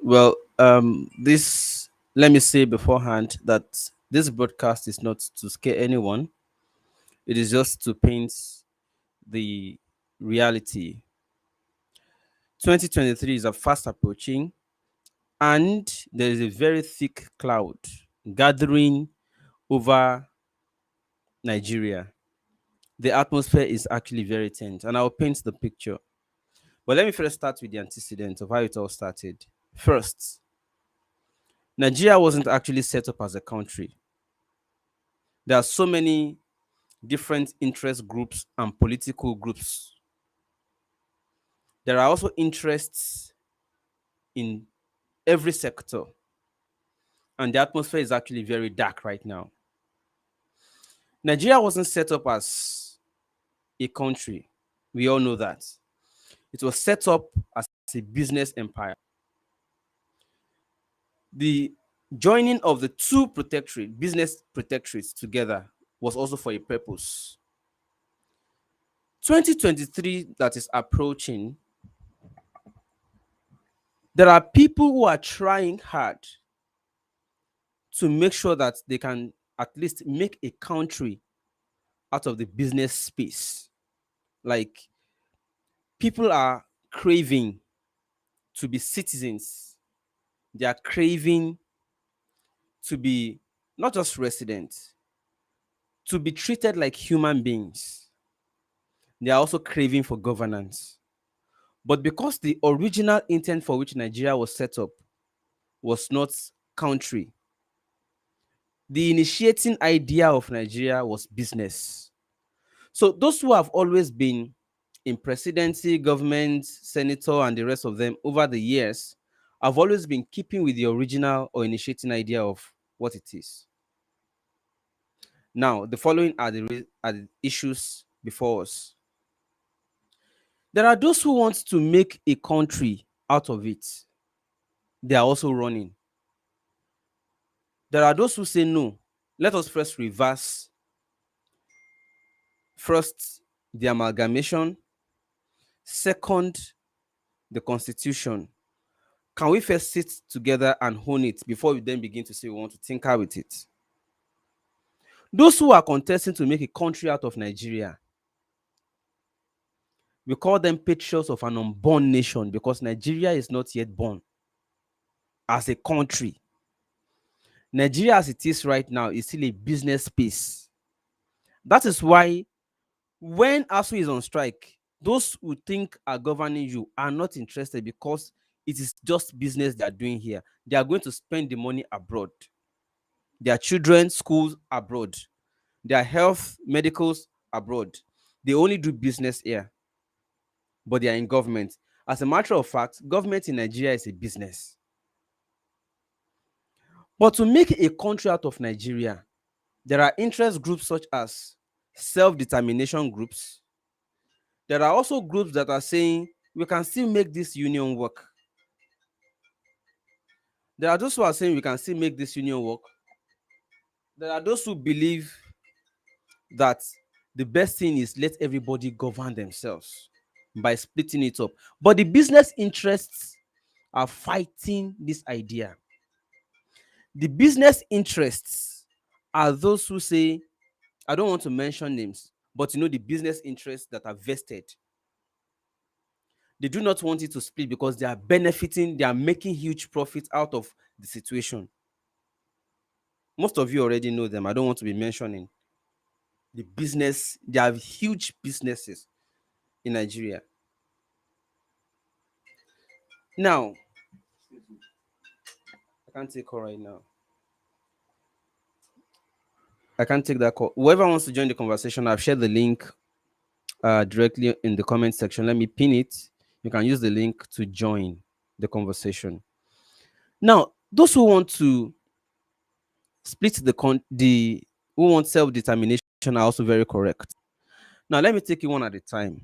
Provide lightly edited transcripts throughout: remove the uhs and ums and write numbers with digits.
Well, this let me say beforehand that this broadcast is not to scare anyone. It is just to paint the reality. 2023 is a fast approaching, and there is a very thick cloud gathering over Nigeria. The atmosphere is actually very tense, and I'll paint the picture. But let me first start with the antecedent of how it all started. First, Nigeria wasn't actually set up as a country. There are so many different interest groups and political groups. There are also interests in every sector, and the atmosphere is actually very dark right now. Nigeria wasn't set up as a country. We all know that. It was set up as a business empire. The joining of the two business protectorates together was also for a purpose. 2023 that is approaching, there are people who are trying hard to make sure that they can at least make a country out of the business space. Like, people are craving to be citizens, they are craving to be not just residents, to be treated like human beings. They are also craving for governance. But because the original intent for which Nigeria was set up was not country, the initiating idea of Nigeria was business. So those who have always been in presidency, government, senator, and the rest of them over the years have always been keeping with the original or initiating idea of what it is. Now, the following are the issues before us. There are those who want to make a country out of it. They are also running. There are those who say, no, let us first reverse first the amalgamation, second the constitution. Can we first sit together and hone it before we then begin to say we want to tinker with it? Those who are contesting to make a country out of Nigeria, we call them patriots of an unborn nation, because Nigeria is not yet born as a country. Nigeria as it is right now is still a business space. That is why when ASU is on strike, those who think are governing you are not interested, because it is just business they are doing here. They are going to spend the money abroad. Their children, schools abroad. Their health, medicals abroad. They only do business here, but they are in government. As a matter of fact, government in Nigeria is a business. But to make a country out of Nigeria, there are interest groups such as self-determination groups. There are also groups that are saying we can still make this union work. There are those who are saying we can still make this union work. There are those who believe that the best thing is let everybody govern themselves by splitting it up. But the business interests are fighting this idea. The business interests are those who say, I don't want to mention names, but the business interests that are vested. They do not want it to split because they are benefiting, they are making huge profits out of the situation. Most of you already know them. I don't want to be mentioning the business. They have huge businesses in Nigeria. Now, I can't take call right now. I can't take that call. Whoever wants to join the conversation, I've shared the link directly in the comment section. Let me pin it. You can use the link to join the conversation. Now, those who want to split who want self-determination are also very correct. Now, let me take it one at a time.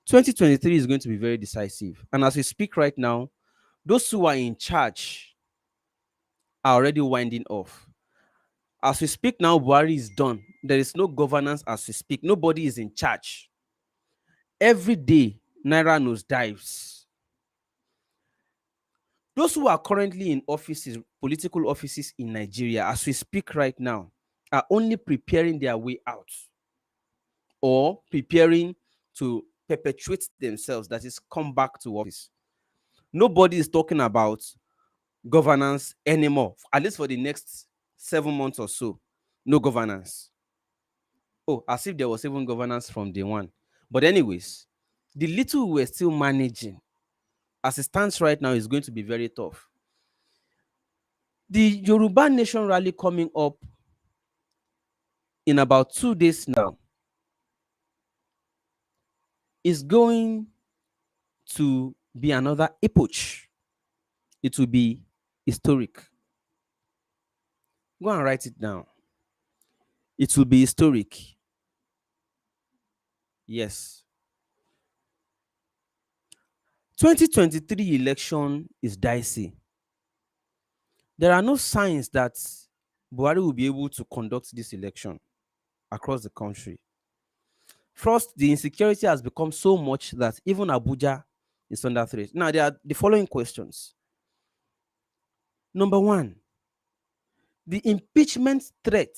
2023 is going to be very decisive. And as we speak right now, those who are in charge are already winding off. As we speak now, Buhari is done. There is no governance as we speak. Nobody is in charge. Every day, Naira nosedives. Those who are currently in offices, political offices in Nigeria, as we speak right now, are only preparing their way out or preparing to perpetuate themselves, that is, come back to office. Nobody is talking about governance anymore, at least for the next 7 months or so. No governance. Oh, as if there was even governance from day one. But anyways, the little we're still managing, as it stands right now, is going to be very tough. The Yoruba Nation rally coming up in about 2 days now is going to be another epoch. It will be historic. Go and write it down. It will be historic. Yes. 2023 election is dicey. There are no signs that Buhari will be able to conduct this election across the country. First, the insecurity has become so much that even Abuja is under threat. Now, there are the following questions. Number one, the impeachment threat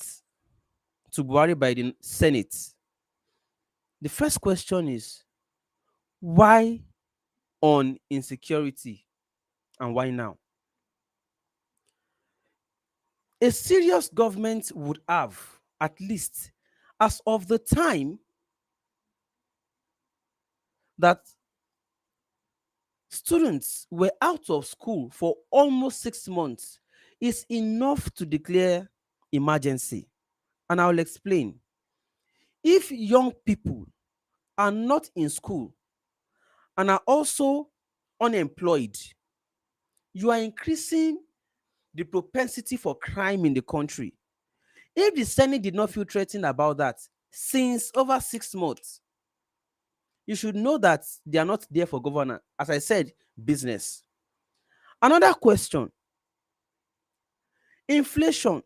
to Buhari by the Senate. The first question is, why on insecurity and why now? A serious government would have, at least as of the time that students were out of school for almost 6 months, is enough to declare emergency. And I'll explain. If young people are not in school and are also unemployed, you are increasing the propensity for crime in the country. If the Senate did not feel threatened about that since over 6 months, you should know that they are not there for governance. As I said, business. Another question: inflation,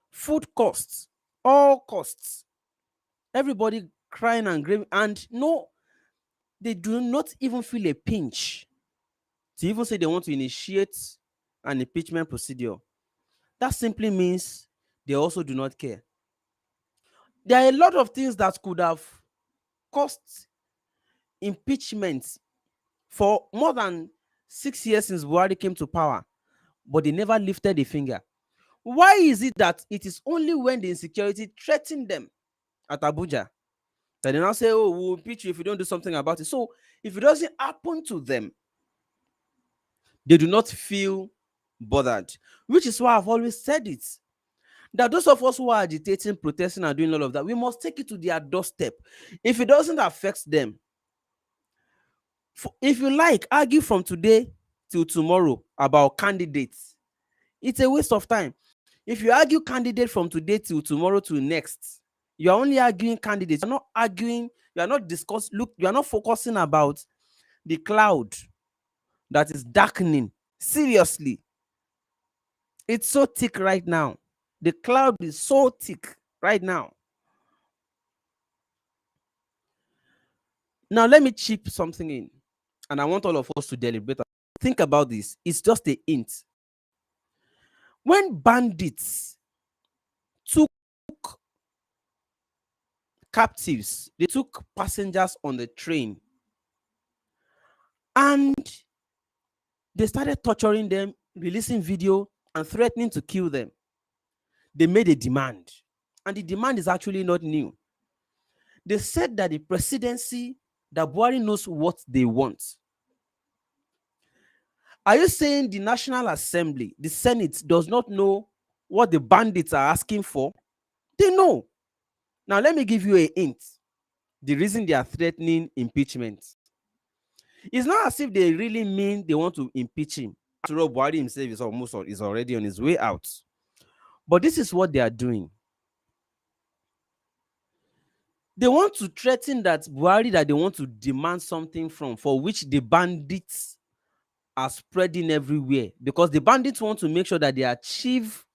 food costs, all costs. Everybody crying and grieving, and no, they do not even feel a pinch to even say they want to initiate an impeachment procedure. That simply means they also do not care. There are a lot of things that could have caused impeachment for more than 6 years since Buhari came to power, but they never lifted a finger. Why is it that it is only when the insecurity threatened them at Abuja that they now say, oh, we'll impeach you if you don't do something about it? So if it doesn't happen to them, they do not feel bothered, which is why I've always said it, that those of us who are agitating, protesting, and doing all of that, we must take it to their doorstep. If it doesn't affect them, if you like, argue from today till tomorrow about candidates. It's a waste of time. If you argue candidate from today till tomorrow to next, you are only arguing candidates. You're not arguing, you are not discussing, look, you are not focusing about the cloud that is darkening. Seriously. It's so thick right now. The cloud is so thick right now. Now, let me chip something in, and I want all of us to deliberate. Think about this. It's just a hint. When bandits took captives, they took passengers on the train, and they started torturing them, releasing video, and threatening to kill them. They made a demand, and the demand is actually not new. They said that the presidency, that Buhari knows what they want. Are you saying the National Assembly, the Senate, does not know what the bandits are asking for? They know. Now, let me give you a hint. The reason they are threatening impeachment. It's not as if they really mean they want to impeach him. After all, Buhari himself is already on his way out. But this is what they are doing. They want to threaten that Buhari, that they want to demand something from, for which the bandits are spreading everywhere, because the bandits want to make sure that they achieve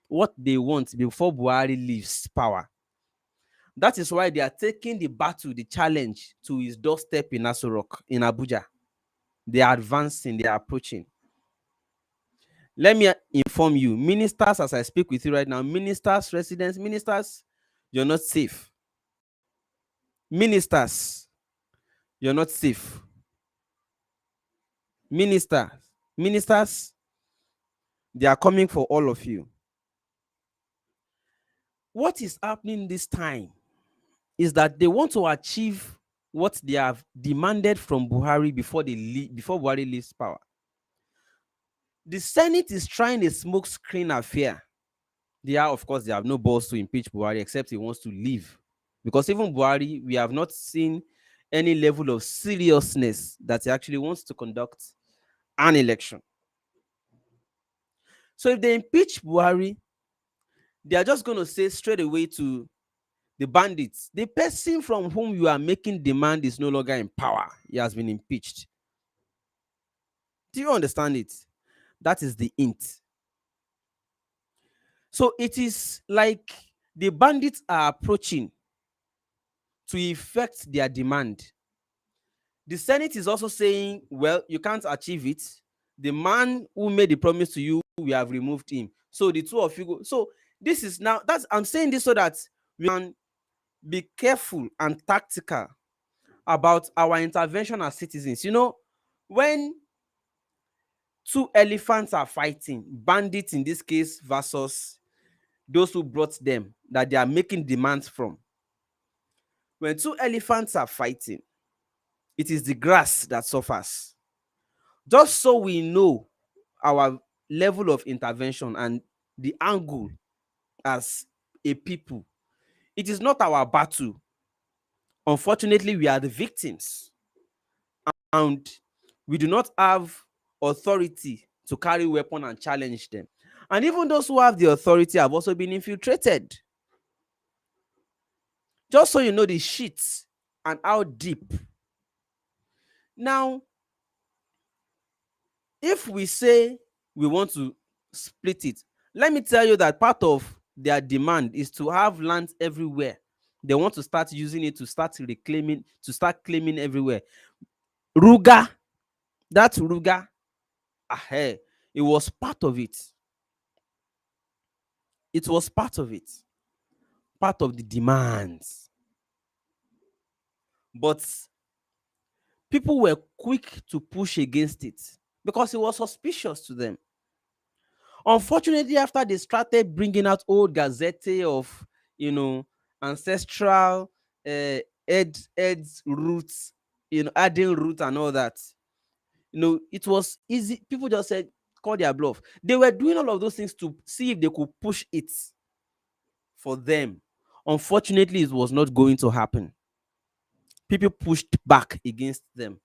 what they want before Buhari leaves power. That is why they are taking the battle, the challenge, to his doorstep in Aso Rock, in Abuja. They are advancing, they are approaching. Let me inform you, ministers, as I speak with you right now, ministers, residents, ministers, you're not safe. Ministers, you're not safe. Ministers, they are coming for all of you. What is happening this time is that they want to achieve what they have demanded from Buhari before Buhari leaves power. The Senate is trying a smokescreen affair. Of course, they have no balls to impeach Buhari except he wants to leave. Because even Buhari, we have not seen any level of seriousness that he actually wants to conduct an election. So if they impeach Buhari, they are just going to say straight away to the bandits, the person from whom you are making demand is no longer in power. He has been impeached. Do you understand it? That is the int. So it is like the bandits are approaching to effect their demand. The Senate is also saying, well, you can't achieve it. The man who made the promise to you, we have removed him. So the two of you go. So this is now, I'm saying this so that we can be careful and tactical about our intervention as citizens. You know, when two elephants are fighting, bandits in this case versus those who brought them, that they are making demands from. When two elephants are fighting, it is the grass that suffers. Just so we know our level of intervention and the angle as a people, it is not our battle. Unfortunately, we are the victims, and we do not have authority to carry weapon and challenge them. And even those who have the authority have also been infiltrated. Just so you know the shit and how deep. Now, if we say we want to split it, let me tell you that part of their demand is to have land everywhere. They want to start using it to start reclaiming, to start claiming everywhere. Ruga, that Ruga, it was part of it. It was part of it. Part of the demands. But people were quick to push against it because it was suspicious to them. Unfortunately, after they started bringing out old gazette of, ancestral Ed's roots, adding root and all that, it was easy. People just said, call their bluff. They were doing all of those things to see if they could push it for them. Unfortunately, it was not going to happen. People pushed back against them.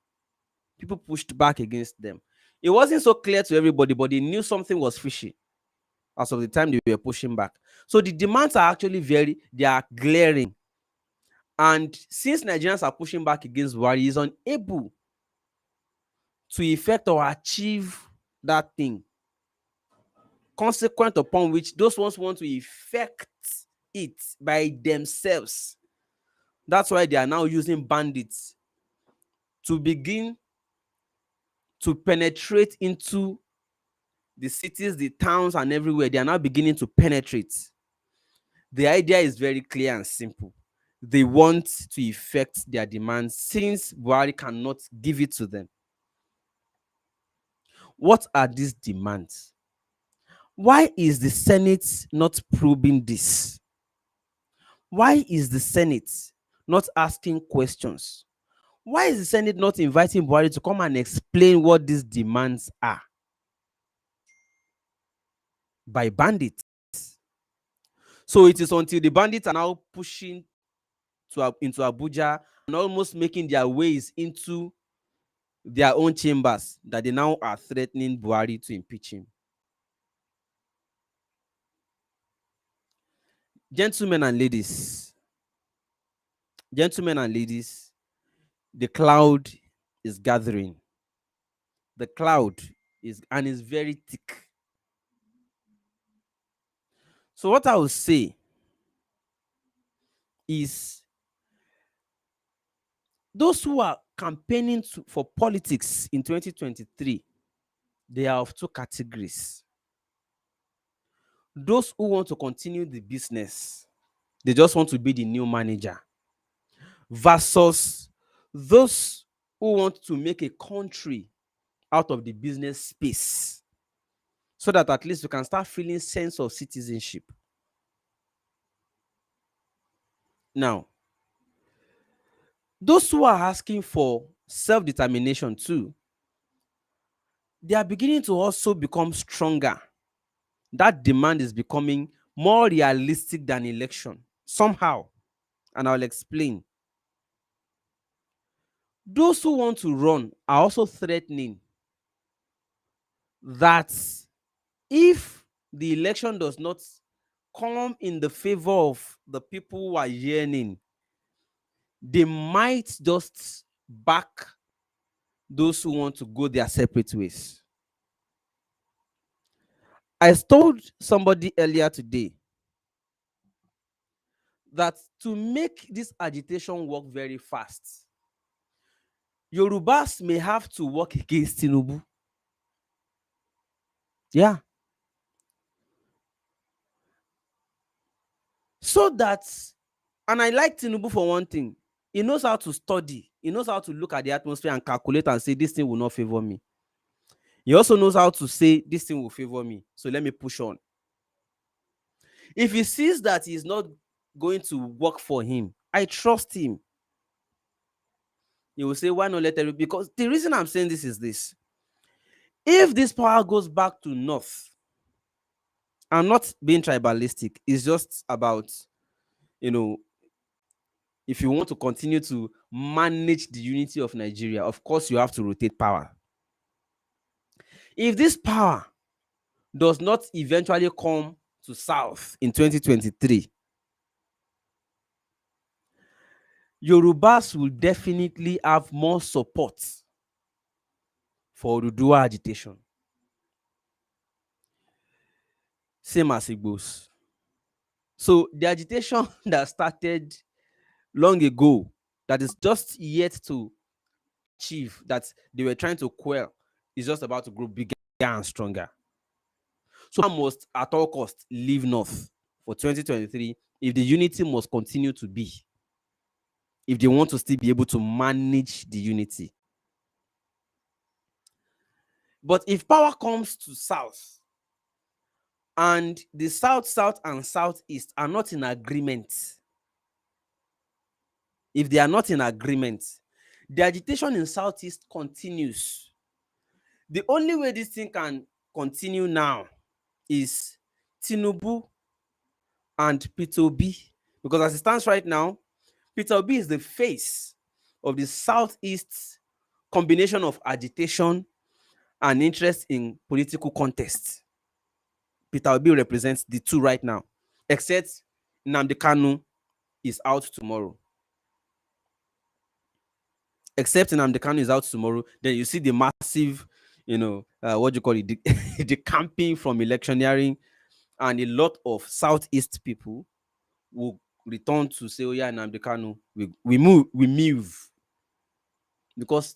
It wasn't so clear to everybody, but they knew something was fishy as of the time they were pushing back. So the demands are actually they are glaring. And since Nigerians are pushing back against Buhari, he is unable to effect or achieve that thing. Consequent upon which those ones want to effect it by themselves. That's why they are now using bandits to begin to penetrate into the cities, the towns, and everywhere. They are now beginning to penetrate. The idea is very clear and simple. They want to effect their demands since Buhari cannot give it to them. What are these demands? Why is the Senate not probing this? Why is the Senate not asking questions? Why is the Senate not inviting Buhari to come and explain what these demands are? By bandits. So it is until the bandits are now pushing into Abuja and almost making their ways into their own chambers that they now are threatening Buhari to impeach him. Gentlemen and ladies, the cloud is gathering. The cloud is very thick. So what I will say is those who are campaigning for politics in 2023, they are of two categories. Those who want to continue the business, they just want to be the new manager, versus those who want to make a country out of the business space, so that at least you can start feeling sense of citizenship. Now, those who are asking for self-determination too, they are beginning to also become stronger. That demand is becoming more realistic than election somehow, and I'll explain. Those who want to run are also threatening that if the election does not come in the favor of the people who are yearning, they might just back those who want to go their separate ways. I told somebody earlier today that to make this agitation work very fast, Yorubas may have to work against Tinubu. Yeah. So that, and I like Tinubu for one thing, he knows how to study. He knows how to look at the atmosphere and calculate and say, this thing will not favor me. He also knows how to say, this thing will favor me, so let me push on. If he sees that he's not going to work for him, I trust him. He will say, why not let everybody? Because the reason I'm saying this is this. If this power goes back to North, I'm not being tribalistic. It's just about, if you want to continue to manage the unity of Nigeria, of course you have to rotate power. If this power does not eventually come to South in 2023, Yorubas will definitely have more support for Oduduwa agitation. Same as Igbos. So the agitation that started long ago, that is just yet to achieve, that they were trying to quell, is just about to grow bigger and stronger. So I must at all costs leave North for 2023 if the unity must continue to be, if they want to still be able to manage the unity. But if power comes to South and the South, and Southeast are not in agreement, if they are not in agreement, the agitation in Southeast continues. The only way this thing can continue now is Tinubu and Peter Obi, because as it stands right now, Peter Obi is the face of the Southeast combination of agitation and interest in political contest. Peter Obi represents the two right now, except Nnamdi Kanu is out tomorrow. Except Nnamdi Kanu is out tomorrow, then you see the massive, what do you call it, the camping from electioneering, and a lot of Southeast people will return to say, oh yeah, Nnamdi Kanu, we move. Because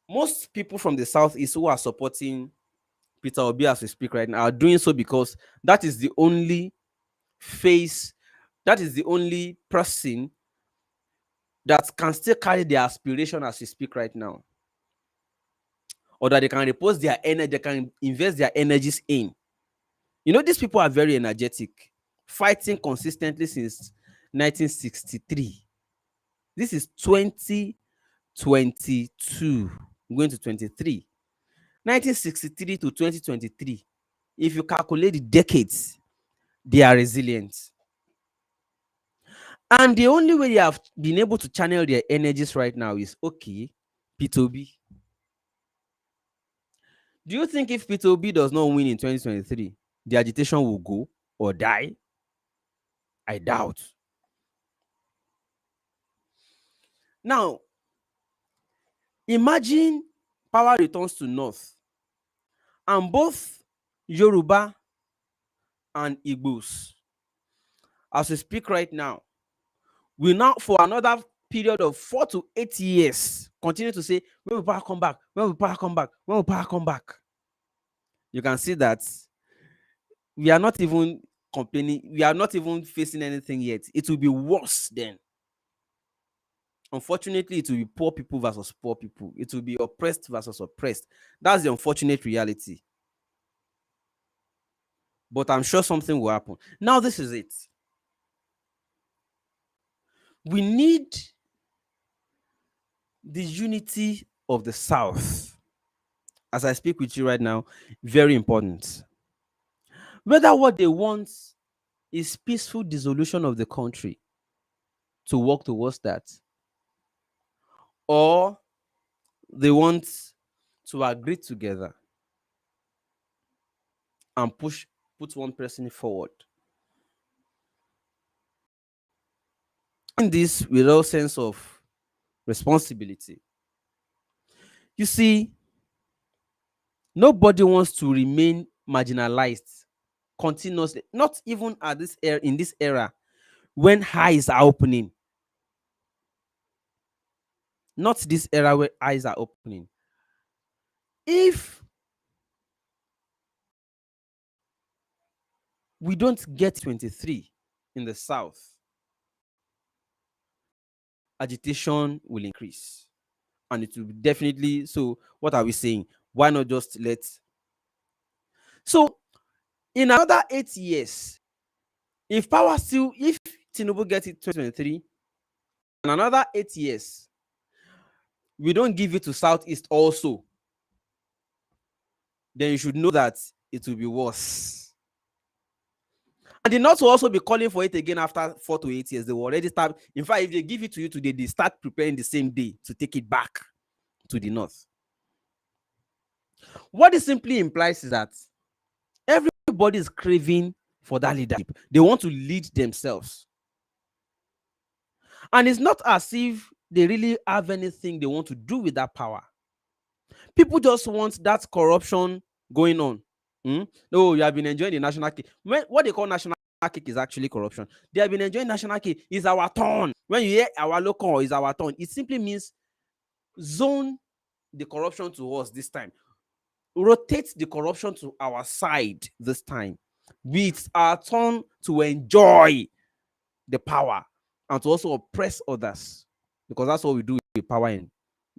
most people from the Southeast who are supporting Peter Obi as we speak right now are doing so because that is the only face, that is the only person that can still carry their aspiration as we speak right now, or that they can repose their energy, they can invest their energies in. These people are very energetic, fighting consistently since 1963. This is 2022, going to 23. 1963 to 2023. If you calculate the decades, they are resilient. And the only way they have been able to channel their energies right now is, okay, Peter Obi. Do you think if Peter Obi does not win in 2023, the agitation will go or die? I doubt. Now, imagine power returns to North, and both Yoruba and Igbos, as we speak right now, will now, for another period of 4 to 8 years, continue to say, when will power come back? When will power come back? When will power come back? You can see that we are not even complaining, we are not even facing anything yet. It will be worse then. Unfortunately, it will be poor people versus poor people. It will be oppressed versus oppressed. That's the unfortunate reality. But I'm sure something will happen. Now, this is it. We need the unity of the South. As I speak with you right now, very important. Whether what they want is peaceful dissolution of the country, to work towards that, or they want to agree together and put one person forward. In this with all sense of responsibility. You see, nobody wants to remain marginalized continuously, not even at this era, in this era when eyes are opening. Not this era where eyes are opening. If we don't get 23 in the South, agitation will increase. And it will definitely. So, what are we saying? Why not just let? So, in another 8 years, if Tinubu gets it 2023, in another 8 years, we don't give it to Southeast also, then you should know that it will be worse. And the North will also be calling for it again after 4 to 8 years. They will already start. In fact, if they give it to you today, they start preparing the same day to take it back to the North. What this simply implies is that everybody is craving for that leadership. They want to lead themselves. And it's not as if they really have anything they want to do with that power. People just want that corruption going on. No, you have been enjoying the national cake. What they call national cake is actually corruption. They have been enjoying national cake. It's our turn. When you hear our local, is our turn, it simply means zone the corruption to us this time. Rotate the corruption to our side this time. It's our turn to enjoy the power and to also oppress others, because that's what we do with power in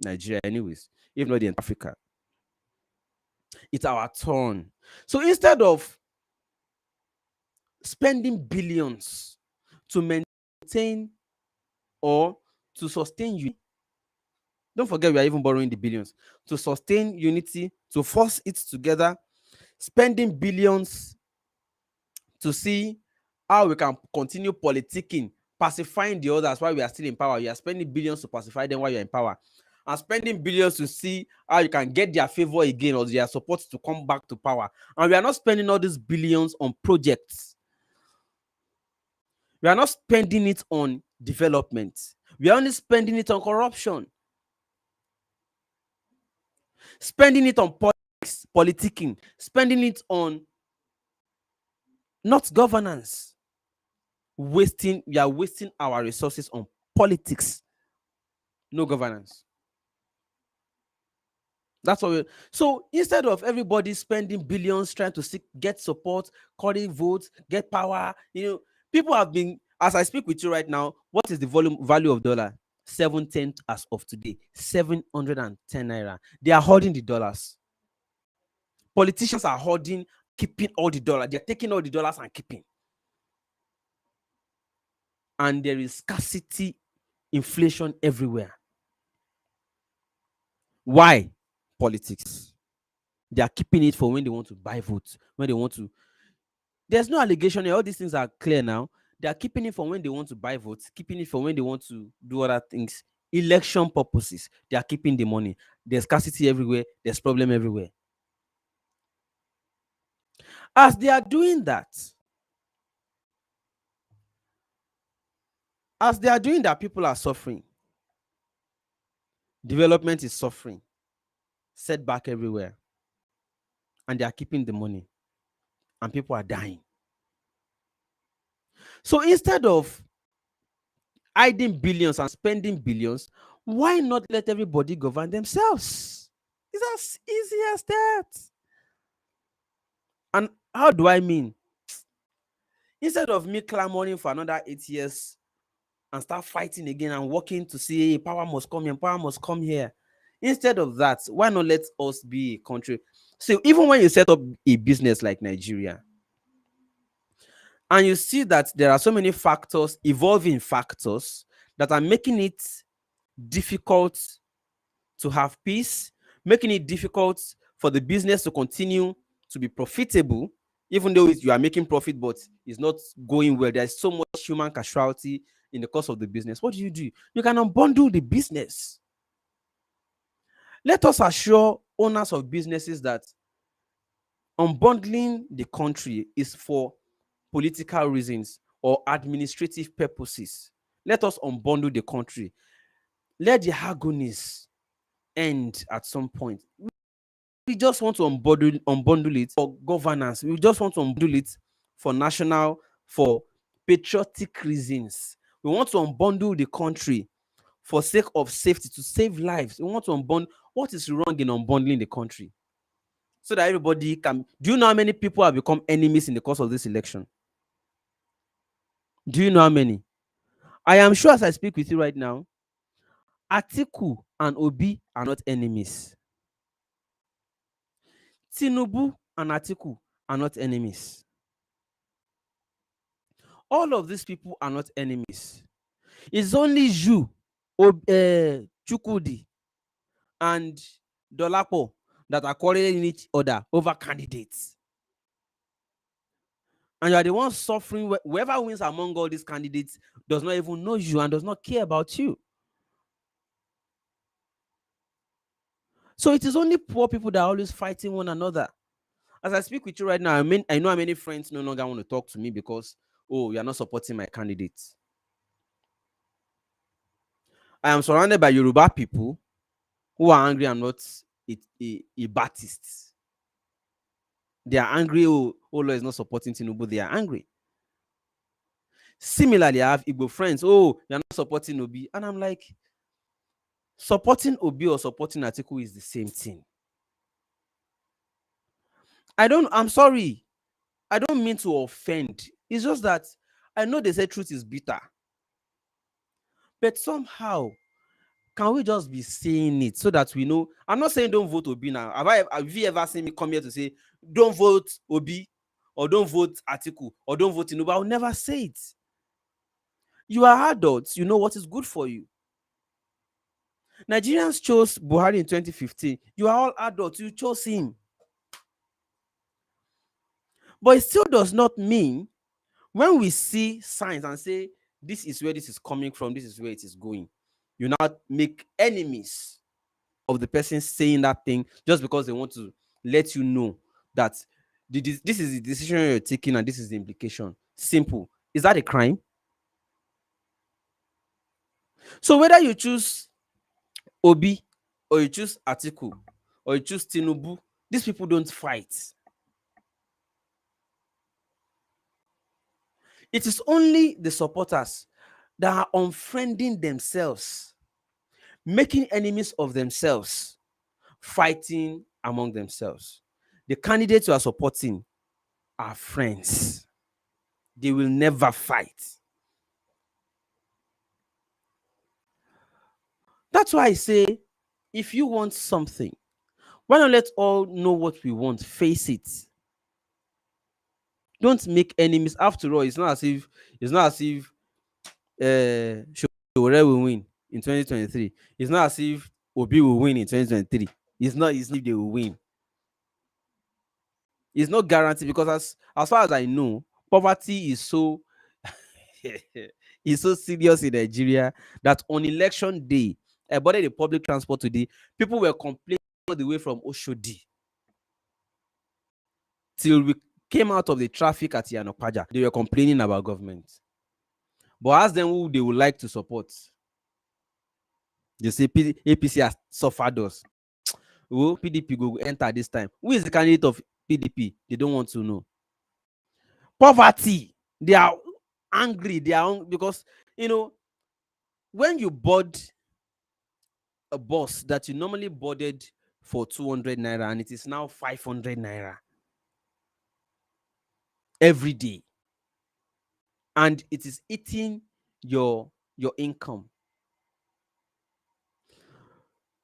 Nigeria anyways, if not in Africa. It's our turn. So instead of spending billions to maintain or to sustain unity, don't forget we are even borrowing the billions, to sustain unity, to force it together, spending billions to see how we can continue politicking, pacifying the others while we are still in power. You are spending billions to pacify them while you're in power, and spending billions to see how you can get their favor again or their support to come back to power. And we are not spending all these billions on projects. We are not spending it on development. We are only spending it on corruption. Spending it on politics, politicking. Spending it on not governance. We are wasting our resources on politics, no governance. That's what so instead of everybody spending billions trying to get support, calling votes, get power, people have been, as I speak with you right now, what is the value of dollar? 710 as of today, 710 naira. They are holding the dollars. Politicians are holding, keeping all the dollars. They're taking all the dollars and keeping. And there is scarcity, inflation everywhere. Why? Politics. They are keeping it for when they want to buy votes, when they want to. There's no allegation here. All these things are clear now. They are keeping it for when they want to buy votes, keeping it for when they want to do other things. Election purposes. They are keeping the money. There's scarcity everywhere. There's problem everywhere. As they are doing that, people are suffering. Development is suffering. Setback everywhere. And they are keeping the money. And people are dying. So instead of hiding billions and spending billions, why not let everybody govern themselves? It's as easy as that. And how do I mean? Instead of me clamoring for another 8 years and start fighting again and working to see, hey, power must come here, power must come here. Instead of that, why not let us be a country? So even when you set up a business like Nigeria, and you see that there are so many factors, evolving factors, that are making it difficult to have peace, making it difficult for the business to continue to be profitable, even though you are making profit, but it's not going well. There's so much human casualty in the course of the business. What do? You can unbundle the business. Let us assure owners of businesses that unbundling the country is for political reasons or administrative purposes. Let us unbundle the country. Let the agonies end at some point. We just want to unbundle it for governance. We just want to unbundle it for national, for patriotic reasons. We want to unbundle the country for sake of safety, to save lives. We want to unbundle. What is wrong in unbundling the country? So that everybody can. Do you know how many people have become enemies in the course of this election? Do you know how many? I am sure as I speak with you right now, Atiku and Obi are not enemies. Tinubu and Atiku are not enemies. All of these people are not enemies. It's only you, Chukudi, and Dolapo that are quarreling each other over candidates. And you are the ones suffering. Whoever wins among all these candidates does not even know you and does not care about you. So it is only poor people that are always fighting one another. As I speak with you right now, I know how many friends no longer want to talk to me because, oh, you are not supporting my candidates. I am surrounded by Yoruba people who are angry I'm not a Baptist. They are angry, oh, Olo is not supporting Tinubu. They are angry. Similarly, I have Igbo friends, oh, you're not supporting Obi. And I'm like, supporting Obi or supporting Atiku is the same thing. I'm sorry. I don't mean to offend. It's just that I know they say truth is bitter. But somehow, can we just be saying it so that we know? I'm not saying don't vote Obi now. Have you ever seen me come here to say don't vote Obi or don't vote Atiku or don't vote Tinubu? I'll never say it. You are adults. You know what is good for you. Nigerians chose Buhari in 2015. You are all adults. You chose him. But it still does not mean when we see signs and say this is where this is coming from, this is where it is going, you now make enemies of the person saying that thing just because they want to let you know that this is the decision you're taking and this is the implication. Simple. Is that a crime? So whether you choose Obi or you choose Atiku or you choose Tinubu, these people don't fight. It is only the supporters that are unfriending themselves, making enemies of themselves, fighting among themselves. The candidates you are supporting are friends. They will never fight. That's why I say, if you want something, why not let all know what we want? Face it. Don't make enemies. After all, it's not as if Showore will win in 2023. It's not as if Obi will win in 2023. It's not as if they will win. It's not guaranteed because as far as I know, poverty is so is so serious in Nigeria that on election day, I boarded the public transport today, people were complaining all the way from Oshodi till we came out of the traffic at Yanopaja. They were complaining about government. But ask them who they would like to support. They say APC has suffered us. Oh, PDP will enter this time. Who is the candidate of PDP? They don't want to know. Poverty. They are angry. They are because, when you board a bus that you normally boarded for 200 naira and it is now 500 naira every day, and it is eating your income,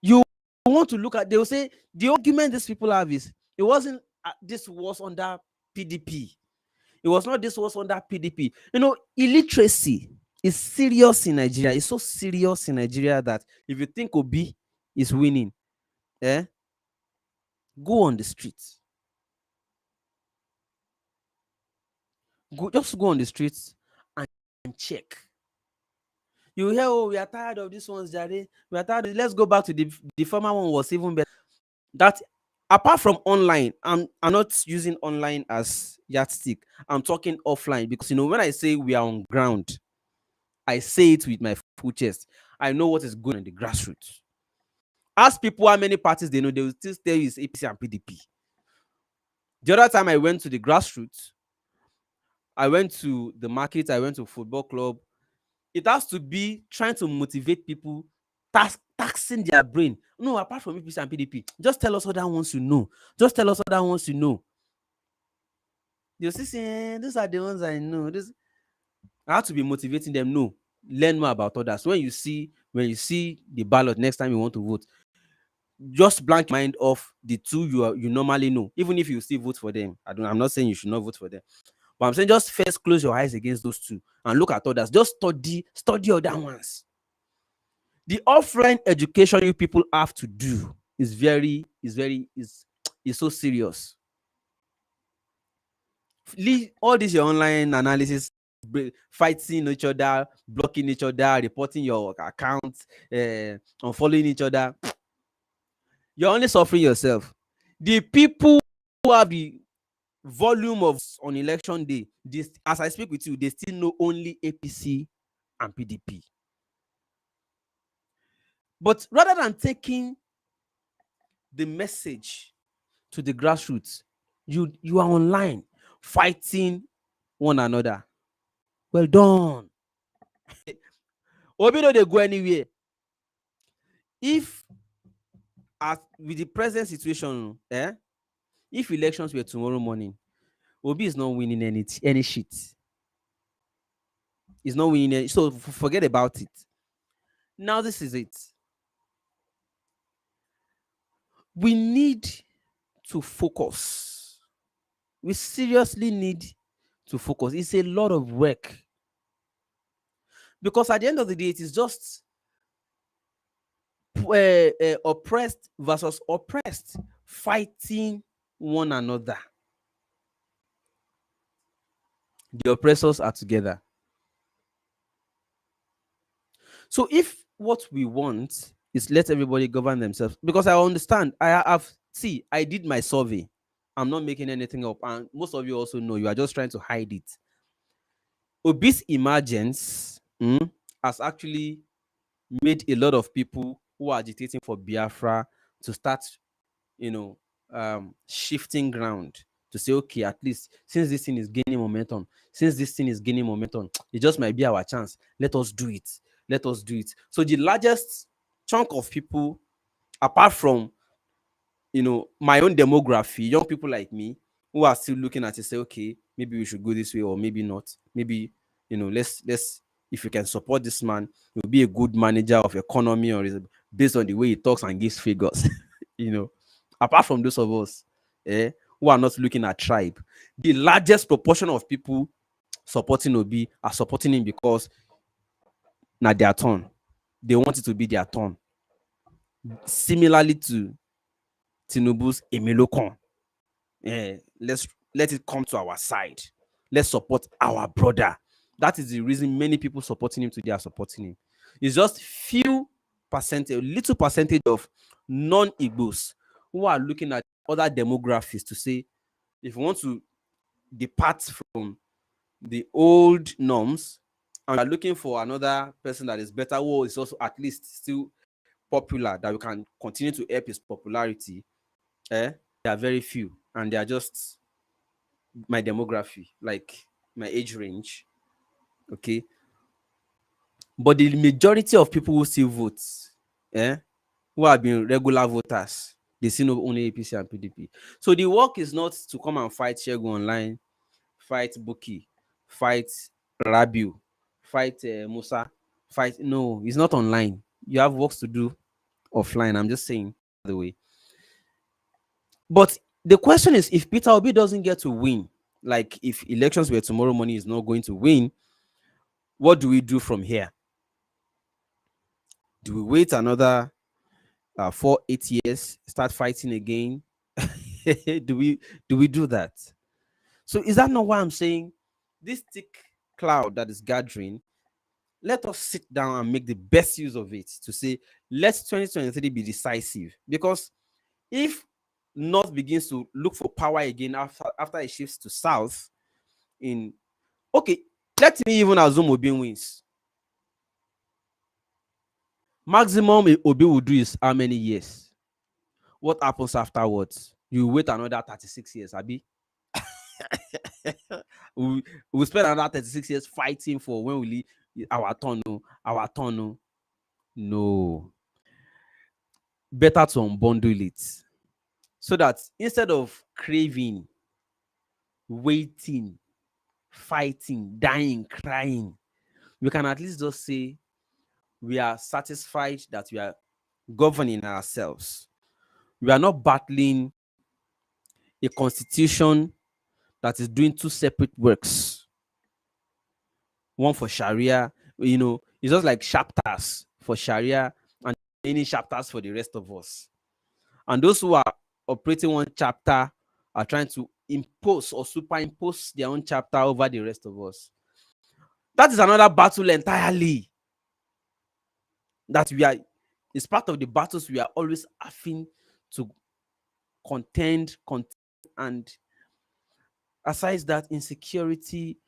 you want to look at, they will say the argument these people have is it wasn't this was under PDP. It was not this was under PDP. You know, illiteracy is serious in Nigeria. It's so serious in Nigeria that if you think Obi is winning, go on the streets. Just go on the streets and check. You hear, oh, we are tired of this one's Jare. We are tired. Let's go back to the former one was even better. That apart from online, I'm not using online as yardstick. I'm talking offline because when I say we are on ground, I say it with my full chest. I know what is going on in the grassroots. Ask people how many parties they know, they will still tell you it's APC and PDP. The other time I went to the grassroots, I went to the market, I went to football club. It has to be trying to motivate people, taxing their brain. No, apart from APC and PDP, just tell us other ones you know. Just tell us other ones you know. You'll see, say, these are the ones I know. I have to be motivating them. No, learn more about others. When you see the ballot next time you want to vote, just blank your mind off the two you normally know. Even if you still vote for them, I'm not saying you should not vote for them, but I'm saying just first close your eyes against those two and look at others. Just study other ones. The offline education you people have to do is so serious. Leave all this your online analysis, fighting each other, blocking each other, reporting your accounts, unfollowing each other. You're only suffering yourself. The people who have the volume of on election day, as I speak with you, they still know only APC and PDP. But rather than taking the message to the grassroots, you are online fighting one another. Well done. Obi no dey go anywhere. If with the present situation, if elections were tomorrow morning, Obi is not winning any shit. He's not winning any, so forget about it. Now this is it. We need to focus. We seriously need to focus. It's a lot of work. Because at the end of the day, it is just oppressed versus oppressed fighting one another. The oppressors are together. So if what we want is let everybody govern themselves, because I understand, I did my survey. I'm not making anything up, and most of you also know you are just trying to hide it. Obi's emergence has actually made a lot of people who are agitating for Biafra to start, shifting ground to say, okay, at least since this thing is gaining momentum, it just might be our chance. Let us do it. So the largest chunk of people, apart from, my own demography, young people like me, who are still looking at it, say, okay, maybe we should go this way or maybe not. Maybe, let's if you can support this man, he'll be a good manager of economy or based on the way he talks and gives figures. Apart from those of us who are not looking at tribe, the largest proportion of people supporting Obi are supporting him because now their turn. They want it to be their turn. Similarly to Tinubu's Emelokon. Let's let it come to our side. Let's support our brother. That is the reason many people supporting him today are supporting him. It's just a little percentage of non-Igbos who are looking at other demographics to say, if you want to depart from the old norms and are looking for another person that is better, who is also at least still popular, that we can continue to help his popularity, there are very few, and they are just my demography, like my age range. Okay. But the majority of people who still vote, eh, who have been regular voters, they still know only APC and PDP. So the work is not to come and fight Shegu online, fight Buki, fight Rabiu, fight Musa, fight. No, it's not online. You have works to do offline. I'm just saying, by the way. But the question is, if Peter Obi doesn't get to win, like if elections were tomorrow morning is not going to win, what do we do from here? Do we wait another 4-8 years, start fighting again? do we do that? So is that not why I'm saying this thick cloud that is gathering? Let us sit down and make the best use of it to say, let 2023 be decisive. Because if North begins to look for power again after it shifts to South, let me even assume Obi wins. Maximum Obi will do is how many years? What happens afterwards? You wait another 36 years, Abi. we'll spend another 36 years fighting for when we leave our turn. Our turn. No. Better to unbundle it. So that instead of craving, waiting, fighting, dying, crying, we can at least just say we are satisfied that we are governing ourselves. We are not battling a constitution that is doing two separate works. One for Sharia, it's just like chapters for Sharia and any chapters for the rest of us. And those who are operating one chapter are trying to impose or superimpose their own chapter over the rest of us. That is another battle entirely. It's part of the battles we are always having to contend, and aside that, insecurity,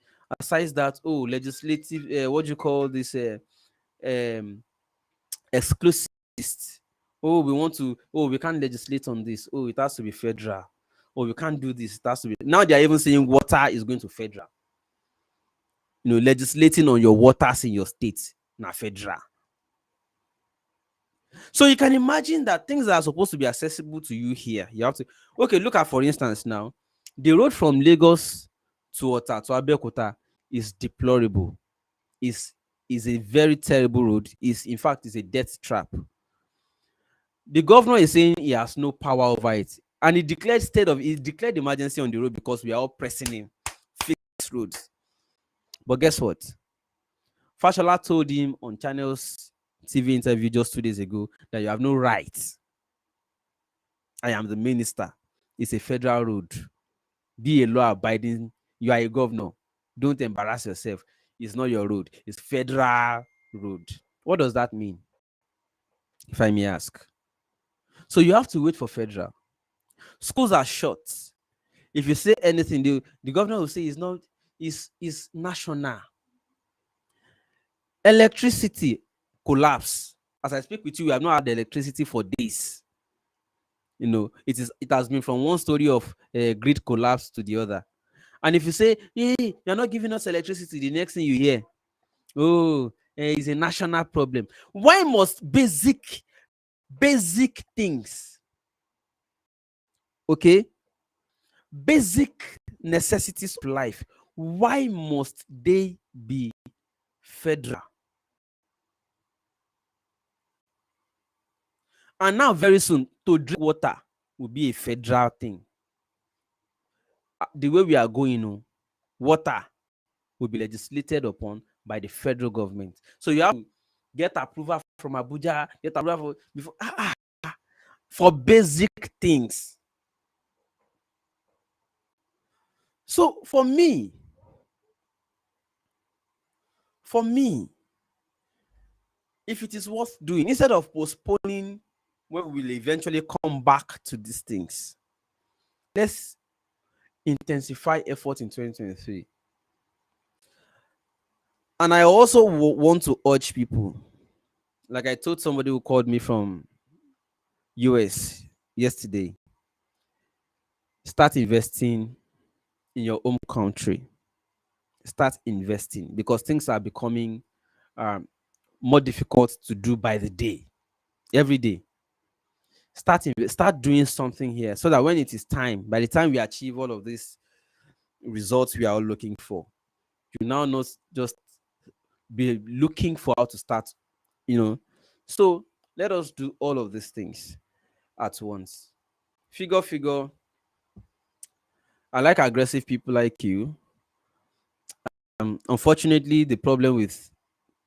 aside that, legislative, what do you call this, exclusivist. We can't legislate on this. It has to be federal. We can't do this. It has to be. Now they are even saying water is going to federal. Legislating on your waters in your state, now federal. So you can imagine that things that are supposed to be accessible to you here, you have to. Okay, look at, for instance, now the road from Lagos to Abeokuta is deplorable. Is a very terrible road. In fact, is a death trap. The governor is saying he has no power over it, and he declared emergency on the road because we are all pressing him. Fix roads. But guess what? Fashola told him on Channel's TV interview just 2 days ago that you have no right. I am the minister. It's a federal road. Be a law-abiding. You are a governor. Don't embarrass yourself. It's not your road. It's federal road. What does that mean, if I may ask? So you have to wait for federal. Schools are shut. If you say anything, the governor will say it's national. Electricity collapse. As I speak with you, we have not had electricity for days. It has been from one story of grid collapse to the other. And if you say, hey, you're not giving us electricity, the next thing you hear, it's a national problem. Why must basic things, okay, basic necessities of life, why must they be federal? And now very soon, to drink water will be a federal thing. The way we are going, water will be legislated upon by the federal government. So you have to get approval from Abuja, get approval for basic things. So for me, if it is worth doing, instead of postponing when we will eventually come back to these things, let's intensify effort in 2023. And I also want to urge people, like I told somebody who called me from US yesterday, start investing in your home country. Start investing, because things are becoming more difficult to do by the day, every day. Start doing something here so that when it is time, by the time we achieve all of these results we are all looking for, you now not just be looking for how to start, you know. So let us do all of these things at once. Figure, I like aggressive people like you. Unfortunately, the problem with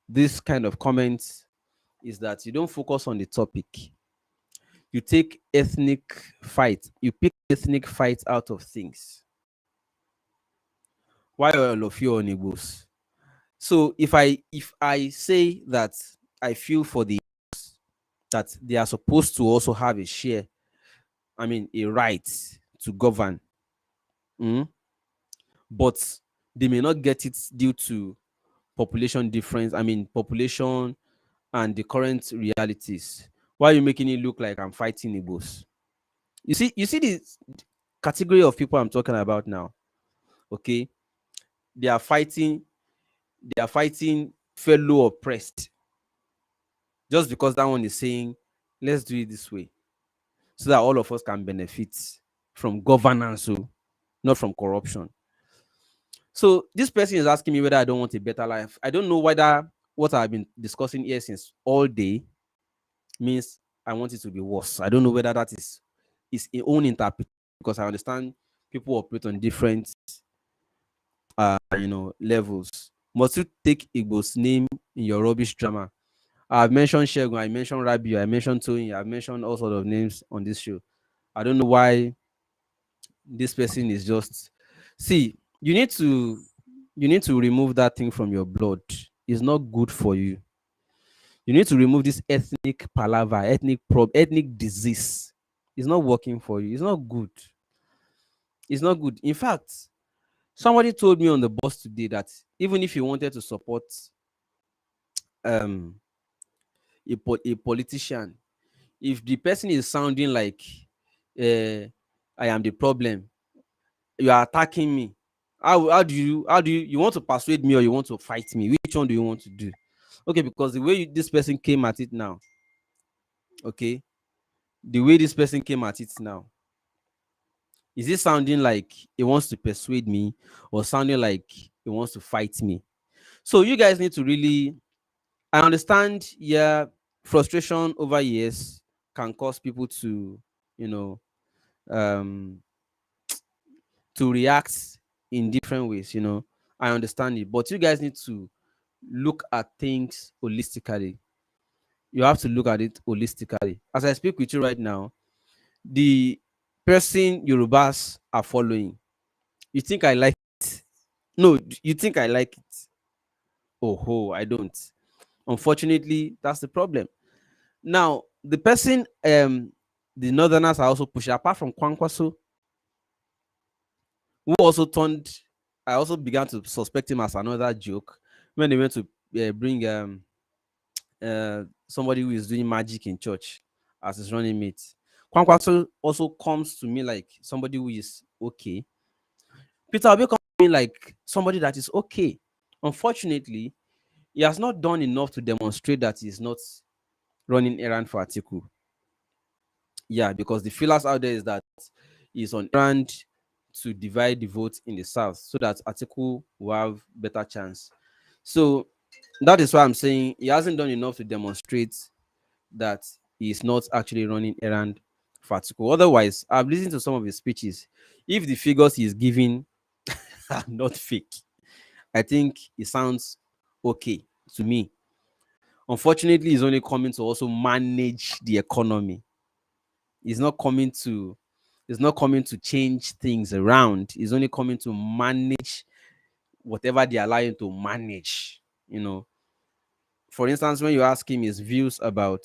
this kind of comments is that you don't focus on the topic. You take ethnic fight, you pick ethnic fight out of things. Why are all of you on Igbos? So if I say that I feel for the that they are supposed to also have a share, I mean a right to govern, mm, but they may not get it due to population difference. I mean population and the current realities. Why are you making it look like I'm fighting Igbos? You see the category of people I'm talking about now. Okay, they are fighting. They are fighting fellow oppressed just because that one is saying, let's do it this way, so that all of us can benefit from governance, so not from corruption. So this person is asking me whether I don't want a better life. I don't know whether what I've been discussing here since all day means I want it to be worse. I don't know whether that is a own interpretation, because I understand people operate on different levels. Must you take Igbo's name in your rubbish drama? I've mentioned Shegun, I mentioned Rabi, I mentioned Tony, I've mentioned all sorts of names on this show. I don't know why this person is just, see, you need to remove that thing from your blood. It's not good for you. You need to remove this ethnic palaver, ethnic disease. It's not working for you. It's not good. It's not good. In fact, somebody told me on the bus today that even if you wanted to support um a politician, if the person is sounding like I am the problem, you are attacking me. How do you want to persuade me or you want to fight me? Which one do you want to do? Okay, because the way this person came at it now, okay, the way this person came at it now, is it sounding like he wants to persuade me or sounding like he wants to fight me? So you guys need to really, I understand, yeah, frustration over years can cause people to, you know, um, to react in different ways, you know. I understand it, but you guys need to look at things holistically. You have to look at it holistically. As I speak with you right now, the person Yorubas are following, you think I like it? No, you think I like it? Oh, I don't. Unfortunately, that's the problem. Now, the person, the Northerners are also pushing, apart from Kwankwaso, who also turned, I also began to suspect him as another joke when they went to bring somebody who is doing magic in church as his running mate. Kwankwaso also comes to me like somebody who is okay. Peter Obi comes to me like somebody that is okay. Unfortunately, he has not done enough to demonstrate that he's not running errand for Atiku. Yeah, because the feelers out there is that he's on errand to divide the vote in the south so that Atiku will have better chance. So that is why I'm saying he hasn't done enough to demonstrate that he is not actually running errand for Atiku. Otherwise, I've listened to some of his speeches. If the figures he's giving are not fake, I think it sounds okay to me. Unfortunately, he's only coming to also manage the economy. He's not coming to change things around. He's only coming to manage whatever they allow him to manage. You know, for instance, when you ask him his views about,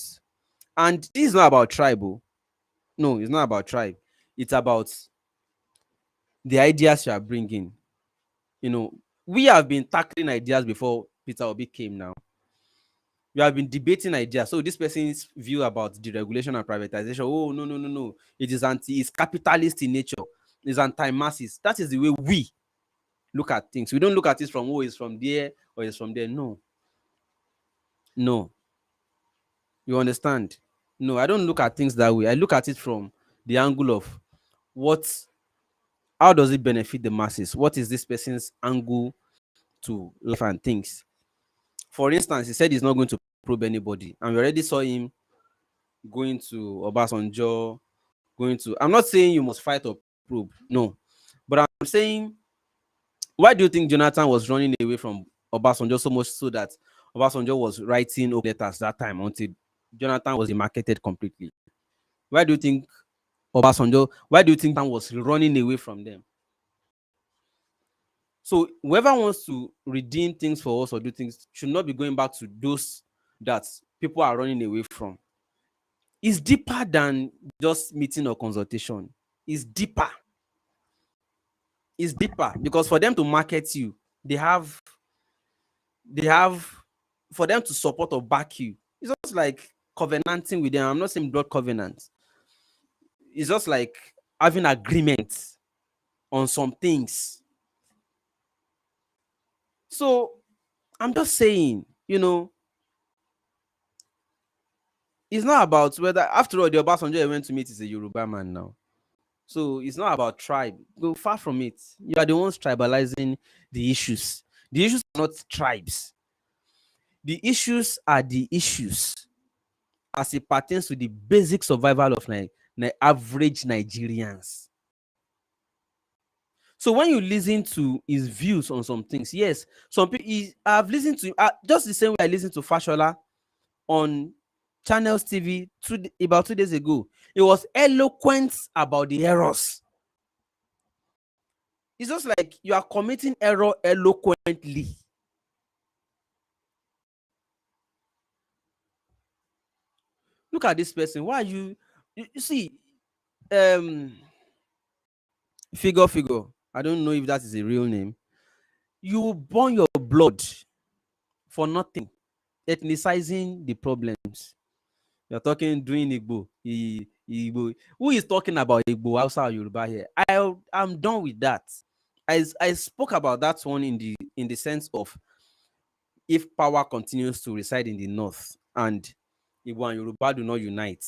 and this is not about tribal. No, it's not about tribe. It's about the ideas you are bringing. You know, we have been tackling ideas before Peter Obi came now. We have been debating ideas. So this person's view about deregulation and privatization, oh no. It's capitalist in nature. It's anti-masses. That is the way we look at things. We don't look at it from, oh, it's from there or it's from there. No. No, you understand? No, I don't look at things that way. I look at it from the angle of what, how does it benefit the masses? What is this person's angle to life and things? For instance, he said he's not going to probe anybody, and we already saw him going to Obasanjo, going to. I'm not saying you must fight or probe, no, but I'm saying, why do you think Jonathan was running away from Obasanjo so much so that Obasanjo was writing open letters that time until Jonathan was demarcated completely? Why do you think Obasanjo? Why do you think Jonathan was running away from them? So whoever wants to redeem things for us or do things should not be going back to those that people are running away from. It's deeper than just meeting or consultation. It's deeper. It's deeper because for them to market you, they have for them to support or back you. It's just like covenanting with them. I'm not saying blood covenant. It's just like having agreements on some things. So I'm just saying, it's not about whether, after all, the Obasanjo I went to meet is a Yoruba man now. So it's not about tribe. Go far from it. You are the ones tribalizing the issues. The issues are not tribes. The issues are the issues as it pertains to the basic survival of average Nigerians. So when you listen to his views on some things, yes, some people, I've listened to just the same way I listened to Fashola on Channels TV about 2 days ago. It was eloquent about the errors. It's just like you are committing error eloquently. Look at this person. Why are you see, figure. I don't know if that is a real name. You burn your blood for nothing, ethnicizing the problems. You're talking doing Igbo. Igbo. Who is talking about Igbo outside Yoruba here? I'm done with that. I spoke about that one in the sense of, if power continues to reside in the north and Igbo and Yoruba do not unite,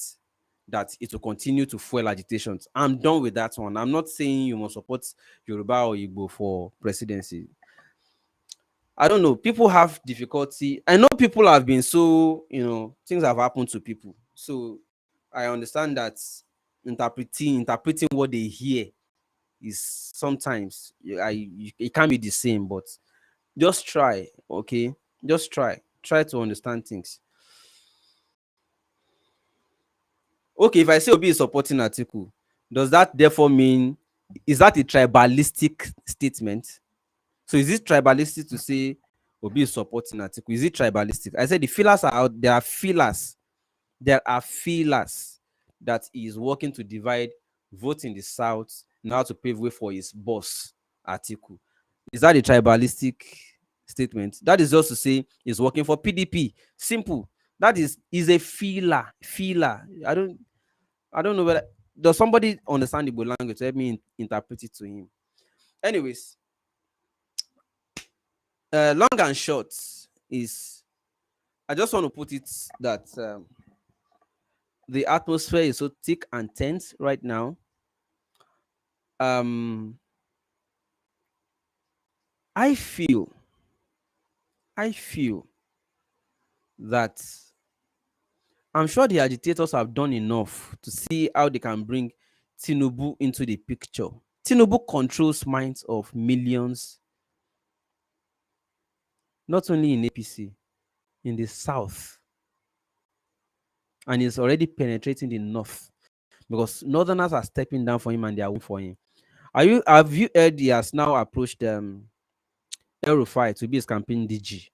that it will continue to fuel agitations. I'm done with that one. I'm not saying you must support Yoruba or Igbo for presidency. I don't know. People have difficulty. I know people have been so, things have happened to people. So I understand that interpreting what they hear is sometimes it can be the same, but just try, okay? Just try to understand things. Okay, if I say Obi is supporting Atiku, does that therefore mean, is that a tribalistic statement? So is it tribalistic to say Obi is supporting Atiku? Is it tribalistic? I said the feelers are out. There are feelers. There are feelers that he is working to divide vote in the south now to pave way for his boss, Atiku. Is that a tribalistic statement? That is just to say he's working for PDP. Simple. That is a feeler. Feeler. I don't know whether, does somebody understand Igbo language? Let me interpret it to him. Anyways, long and short is, I just want to put it that the atmosphere is so thick and tense right now. Um, I feel that I'm sure the agitators have done enough to see how they can bring Tinubu into the picture. Tinubu controls minds of millions, not only in APC, in the south, and is already penetrating the north because northerners are stepping down for him and they are waiting for him. Have you heard he has now approached El Rufai to be his campaign DG?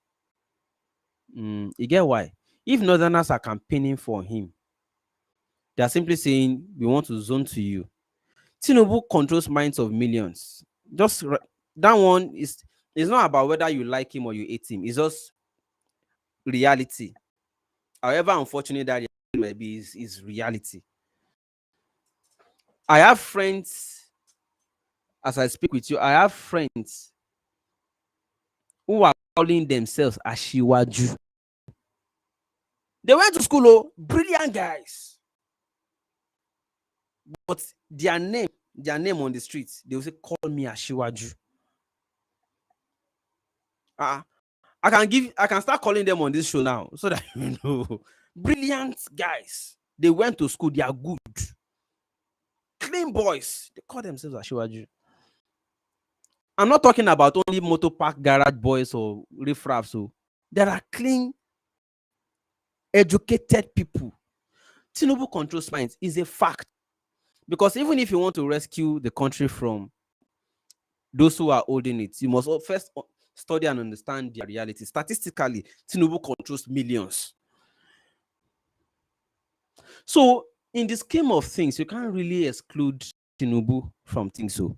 You get why? If northerners are campaigning for him, they are simply saying we want to zone to you. Tinubu controls minds of millions. That one is not about whether you like him or you hate him. It's just reality. However unfortunate that reality may be, is reality. I have friends, as I speak with you, I have friends who are calling themselves Ashiwaju. They went to school, oh, brilliant guys. But their name on the streets, they will say, call me Ashiwaju. Uh, I can start calling them on this show now so that you know. Brilliant guys. They went to school, they are good. Clean boys. They call themselves Ashiwaju. I'm not talking about only motor park garage boys or riffraffs. So there are clean, educated people. Tinubu controls minds is a fact. Because even if you want to rescue the country from those who are holding it, you must first study and understand their reality. Statistically, Tinubu controls millions. So, in the scheme of things, you can't really exclude Tinubu from things. So,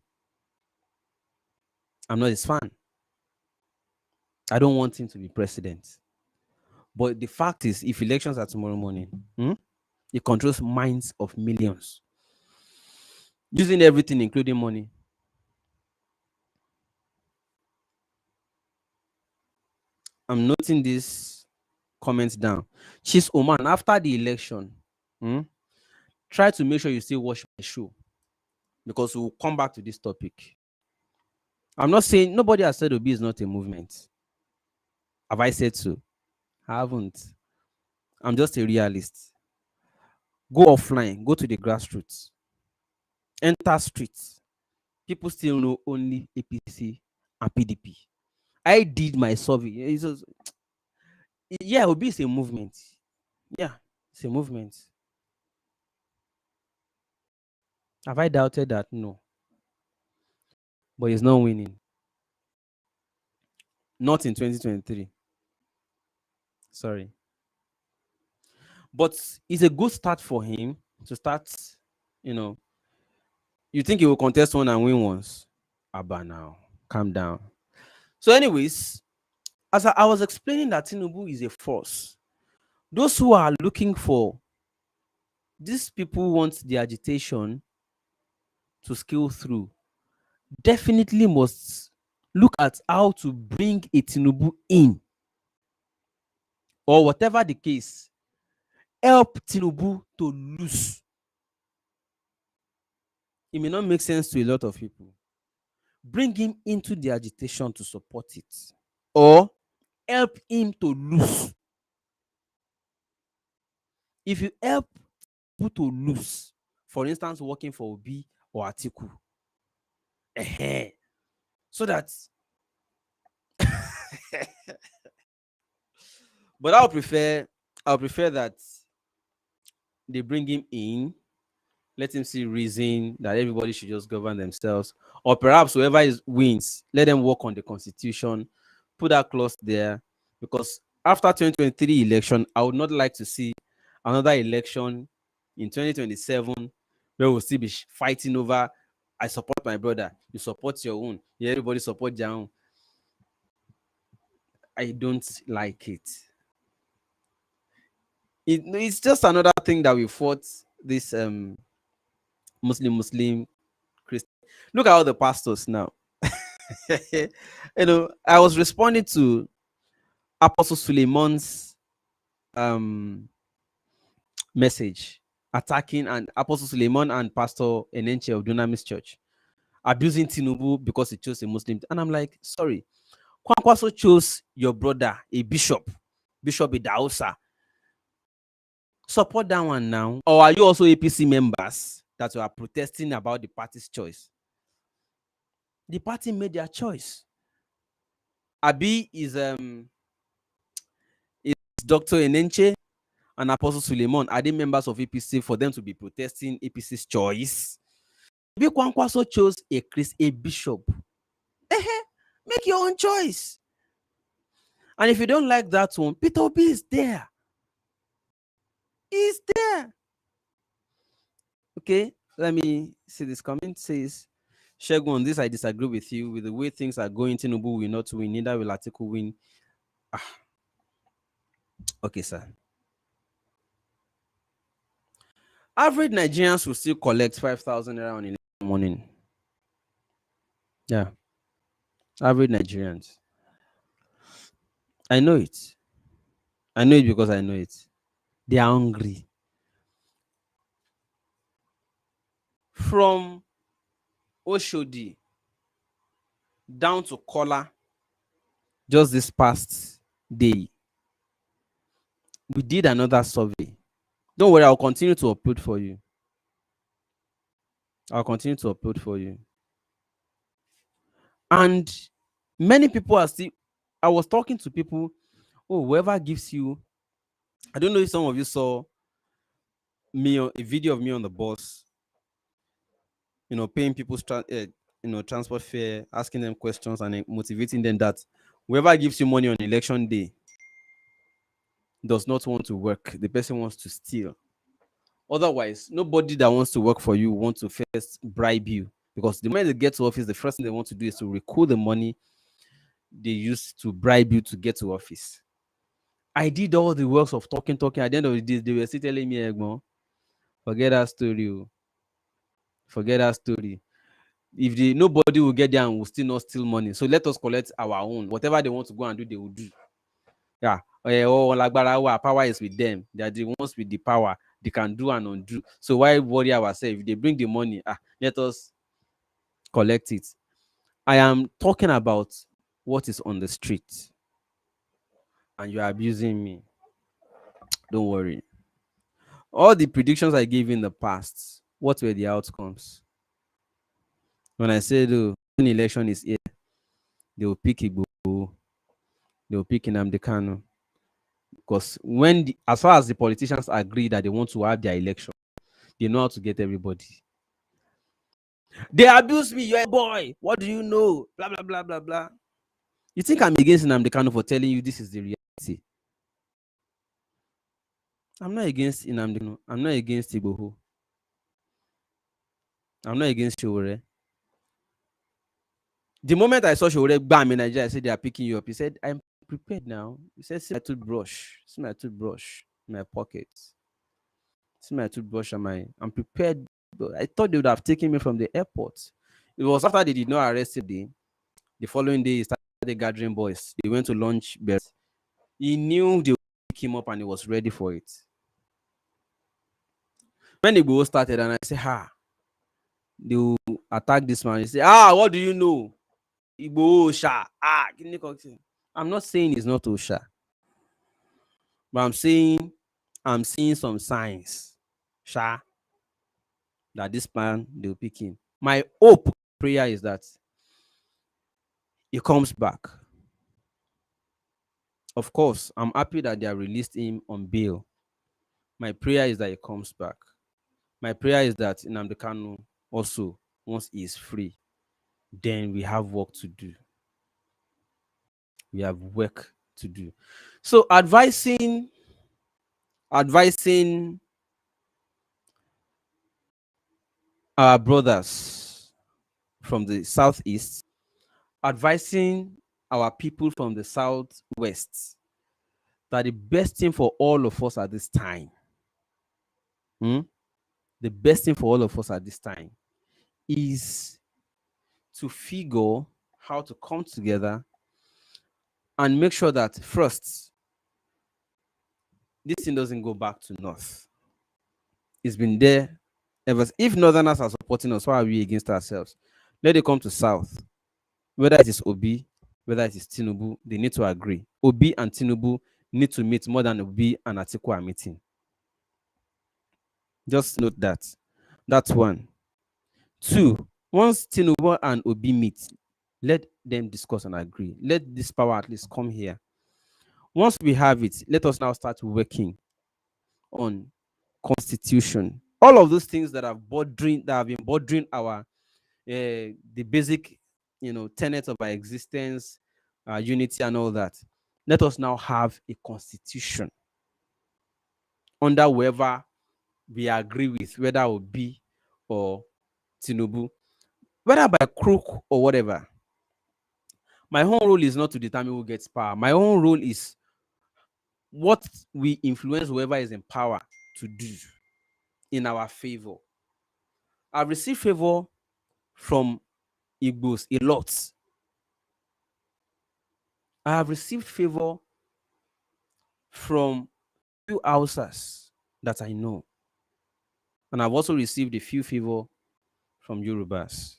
I'm not his fan. I don't want him to be president. But the fact is, if elections are tomorrow morning, he controls minds of millions, using everything, including money. I'm noting this comments down. She's Oman. After the election, try to make sure you still watch my show because we'll come back to this topic. I'm not saying nobody has said Obi is not a movement. Have I said so? I haven't. I'm just a realist. Go offline, go to the grassroots, enter streets. People still know only APC and PDP. I did my survey. Yeah, Obi is a movement. Yeah, it's a movement. Have I doubted that? No. But he's not winning. Not in 2023. Sorry. But it's a good start for him to start, you know. You think he will contest one and win once? Abba now. Calm down. So, anyways, as I was explaining that Tinubu is a force, those who are looking for these people want the agitation to scale through definitely must look at how to bring a Tinubu in, or whatever the case, help Tinubu to lose. It may not make sense to a lot of people. Bring him into the agitation to support it, or help him to lose. If you help people to lose, for instance, working for Obi or Atiku, so that but I'll prefer that they bring him in, let him see reason that everybody should just govern themselves, or perhaps whoever wins, let them work on the constitution, put that clause there, because after 2023 election, I would not like to see another election in 2027 where we'll still be fighting over, I support my brother, you support your own, yeah, everybody support their own. I don't like it. It's just another thing that we fought this Muslim Christian. Look at all the pastors now. I was responding to Apostle Suleiman's message attacking and Apostle Suleiman and Pastor Enenche of Dunamis Church abusing Tinubu because he chose a Muslim. And I'm like, sorry, Kwankwaso chose your brother, a bishop, Bishop Idausa. Support that one now. Or are you also APC members that are protesting about the party's choice? The party made their choice. Abi is Dr. Enenche and Apostle Suleiman. Are they members of APC for them to be protesting APC's choice? Abi Kwankwaso chose a bishop. Make your own choice. And if you don't like that one, Peter Obi is there. He's there. Okay, let me see this comment. Says, Shegun, on this I disagree with you. With the way things are going, Tinubu will not win, neither will Atiku win. Okay, sir. Average Nigerians will still collect 5,000 naira on election morning. Yeah. Average Nigerians. I know it. I know it because I know it. They are hungry. From Oshodi down to Kola, just this past day, we did another survey. Don't worry, I'll continue to upload for you. I'll continue to upload for you. And many people are still, I was talking to people, oh, whoever gives you, I don't know if some of you saw me, a video of me on the bus, paying people's transport fare, asking them questions and motivating them that whoever gives you money on election day does not want to work. The person wants to steal. Otherwise, nobody that wants to work for you wants to first bribe you, because the moment they get to office, the first thing they want to do is to recoup the money they used to bribe you to get to office. I did all the works of talking. At the end of the day, they were still telling me, Egbon, forget that story. Forget that story. If nobody will get there and will still not steal money, so let us collect our own. Whatever they want to go and do, they will do. Yeah. Power is with them. They are the ones with the power. They can do and undo. So why worry ourselves? If they bring the money, let us collect it. I am talking about what is on the street, and you are abusing me. Don't worry. All the predictions I gave in the past, what were the outcomes? When I said, oh, when election is here, they will pick Igbo, they will pick Nnamdi Kanu. Because as far as the politicians agree that they want to have their election, they know how to get everybody. They abuse me, you're a boy. What do you know? Blah, blah, blah, blah, blah. You think I'm against Nnamdi Kanu for telling you this is the reality? I'm not against Nnamdi Kanu. I'm not against Igboho. I'm not against Showore. The moment I saw Showore bam in Nigeria, I said they are picking you up. He said, I'm prepared now. He said, see my toothbrush. See my toothbrush in my pocket. See my toothbrush I'm prepared. I thought they would have taken me from the airport. It was after they did not arrest him. The following day, he started gathering boys. They went to lunch. He knew they would pick him up and he was ready for it. When the Igbo started, and I said, they will attack this man. He said, what do you know? Igbo Osha. I'm not saying it's not Osha, but I'm seeing some signs, that this man, they'll pick him. My hope, prayer is that he comes back. Of course, I'm happy that they have released him on bail. My prayer is that he comes back. My prayer is that Nnamdi Kanu also, once he is free, then we have work to do. We have work to do. So advising our brothers from the southeast, advising our people from the southwest, that the best thing for all of us at this time, the best thing for all of us at this time is to figure how to come together and make sure that first, this thing doesn't go back to north. It's been there ever. If northerners are supporting us, why are we against ourselves? Let it come to south. Whether it is Obi, whether it is Tinubu, they need to agree. Obi and Tinubu need to meet more than Obi and Atiku are meeting. Just note that. That's one. Two, once Tinubu and Obi meet, let them discuss and agree. Let this power at least come here. Once we have it, let us now start working on constitution. All of those things that have been bothering our the basic tenets of our existence, unity and all that. Let us now have a constitution under whoever we agree with, whether it will be or Tinubu, whether by crook or whatever. My own role is not to determine who gets power. My own role is what we influence whoever is in power to do in our favor. I've received favor from Igbos a lot. I have received favor from few Hausas that I know. And I've also received a few favor from Yorubas.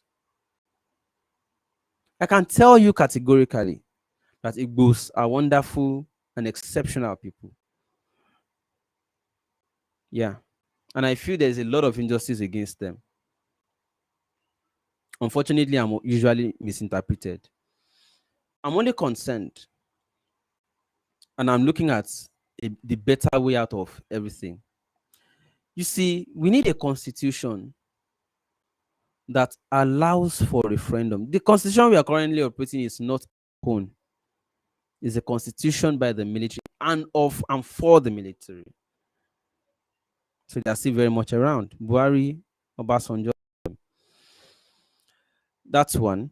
I can tell you categorically that Igbos are wonderful and exceptional people. Yeah. And I feel there's a lot of injustice against them. Unfortunately, I'm usually misinterpreted. I'm only concerned, and I'm looking at the better way out of everything. You see, we need a constitution that allows for referendum. The constitution we are currently operating is not own. It's a constitution by the military and of and for the military. So they are still very much around. Buhari, Obasanjo. That's one.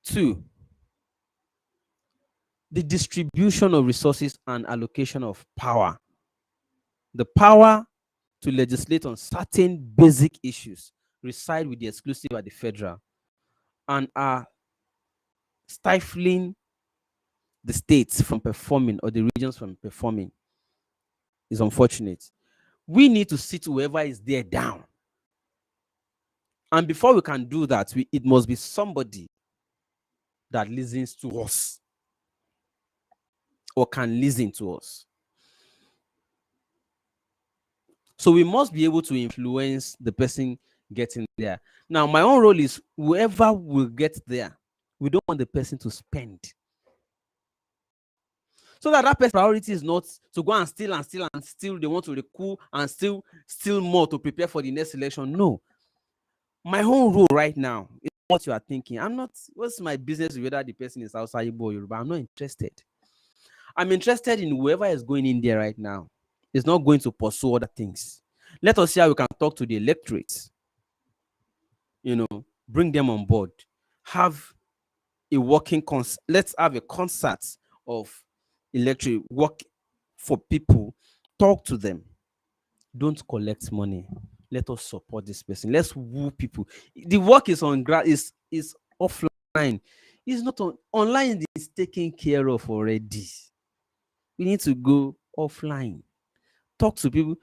Two, the distribution of resources and allocation of power. The power to legislate on certain basic issues reside with the exclusive at the federal and are stifling the states from performing or the regions from performing is unfortunate. We need to sit whoever is there down. And before we can do that, it must be somebody that listens to us or can listen to us. So we must be able to influence the person getting there. Now, my own role is whoever will get there, we don't want the person to spend. So that person's priority is not to go and steal and steal and steal. They want to recoup and steal more to prepare for the next election. No. My own role right now is what you are thinking. What's my business whether the person is outside Igbo or Yoruba? I'm not interested. I'm interested in whoever is going in there right now is not going to pursue other things. Let us see how we can talk to the electorate. Bring them on board. Have a working let's have a concert of electorate work for people. Talk to them. Don't collect money. Let us support this person. Let's woo people. The work is on is offline. It's not online. It's taken care of already. We need to go offline. Talk to people.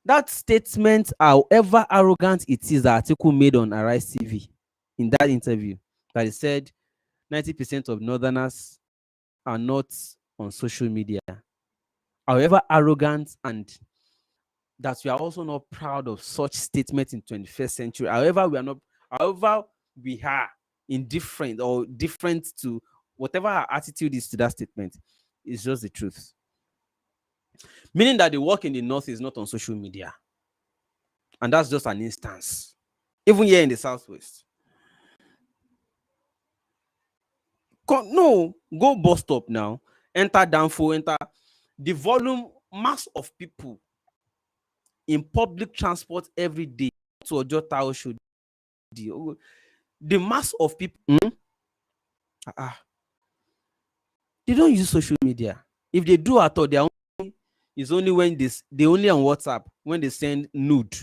That statement, however arrogant it is, the article made on Arise TV in that interview, that it said 90% of Northerners are not on social media. However arrogant, and that we are also not proud of such statements in 21st century. However we are indifferent or different to whatever our attitude is to that statement, it's just the truth. Meaning that the work in the North is not on social media. And that's just an instance. Even here in the Southwest. No, go bus stop now. Enter Danfo, enter the volume, mass of people in public transport every day to Ojota should the mass of people. They don't use social media. If they do at all, it's only when they only on WhatsApp when they send nude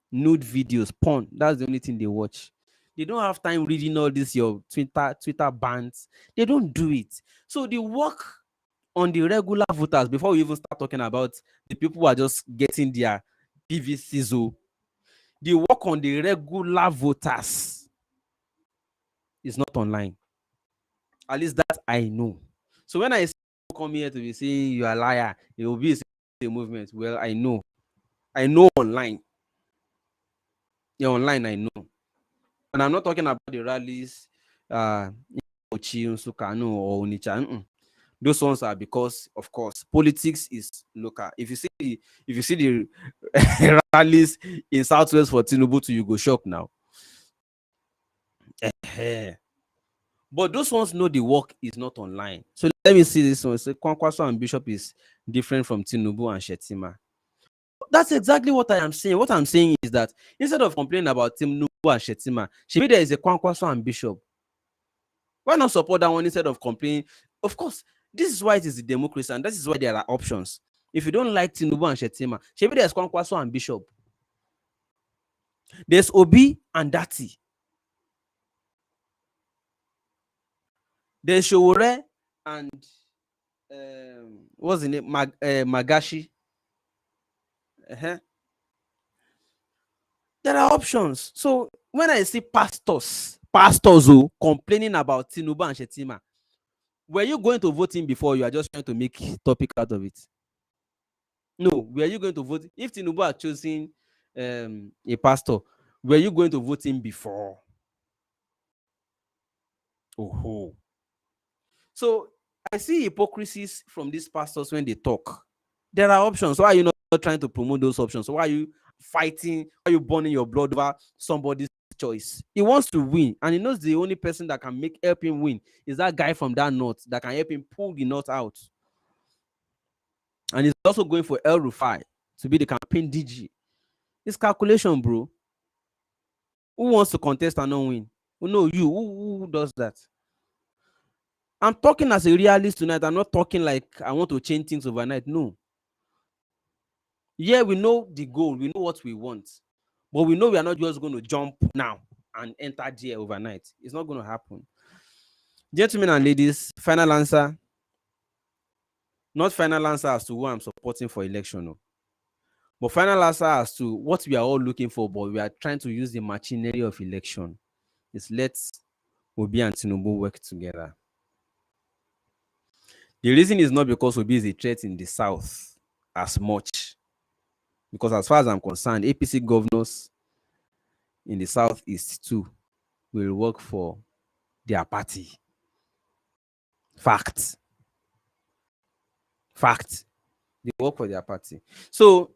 videos, porn. That's the only thing they watch. They don't have time reading all this your Twitter bans. They don't do it. So the work on the regular voters, before we even start talking about the people who are just getting their PVCs, the work on the regular voters is not online. At least that I know. So when I come here to be saying you are a liar, it will be a movement. Well, I know online. Yeah, online I know. And I'm not talking about the rallies, Ochi, Nsukano, or Onitsha. Those ones are because, of course, politics is local. If you see the rallies in Southwest for Tinubu, you go shock now. But those ones know the work is not online. So let me see this one. So Kwankwaso and Bishop is different from Tinubu and Shettima. That's exactly what I am saying. What I'm saying is that instead of complaining about Tinubu and Shettima, maybe there is a Kwankwaso and Bishop. Why not support that one instead of complaining? Of course, this is why it is a democracy, and this is why there are options. If you don't like Tinubu and Shettima, maybe there's Kwankwaso and Bishop. There's Obi and Dati. There's Showore and what's the name? Magashi. Uh-huh. There are options. So when I see pastors who complaining about Tinubu and Shetima, were you going to vote in before? You are just trying to make topic out of it? No. Were you going to vote if Tinubu had chosen a pastor? Were you going to vote in before? Oh. So I see hypocrisies from these pastors when they talk. There are options. Why are you not trying to promote those options? Why are you fighting? Why are you burning your blood over somebody's choice? He wants to win, and he knows the only person that can help him win is that guy from that north that can help him pull the north out. And he's also going for El Rufai to be the campaign DG. It's calculation, bro. Who wants to contest and not win? No, you. Who does that? I'm talking as a realist tonight. I'm not talking like I want to change things overnight. No. Yeah, we know the goal. We know what we want. But we know we are not just going to jump now and enter there overnight. It's not going to happen. Gentlemen and ladies, final answer. Not final answer as to who I'm supporting for election. No. But final answer as to what we are all looking for, but we are trying to use the machinery of election. Is let's Obi and Tinubu work together. The reason is not because Obi is a threat in the south as much. Because as far as I'm concerned, APC governors in the southeast too will work for their party. Fact. They work for their party. So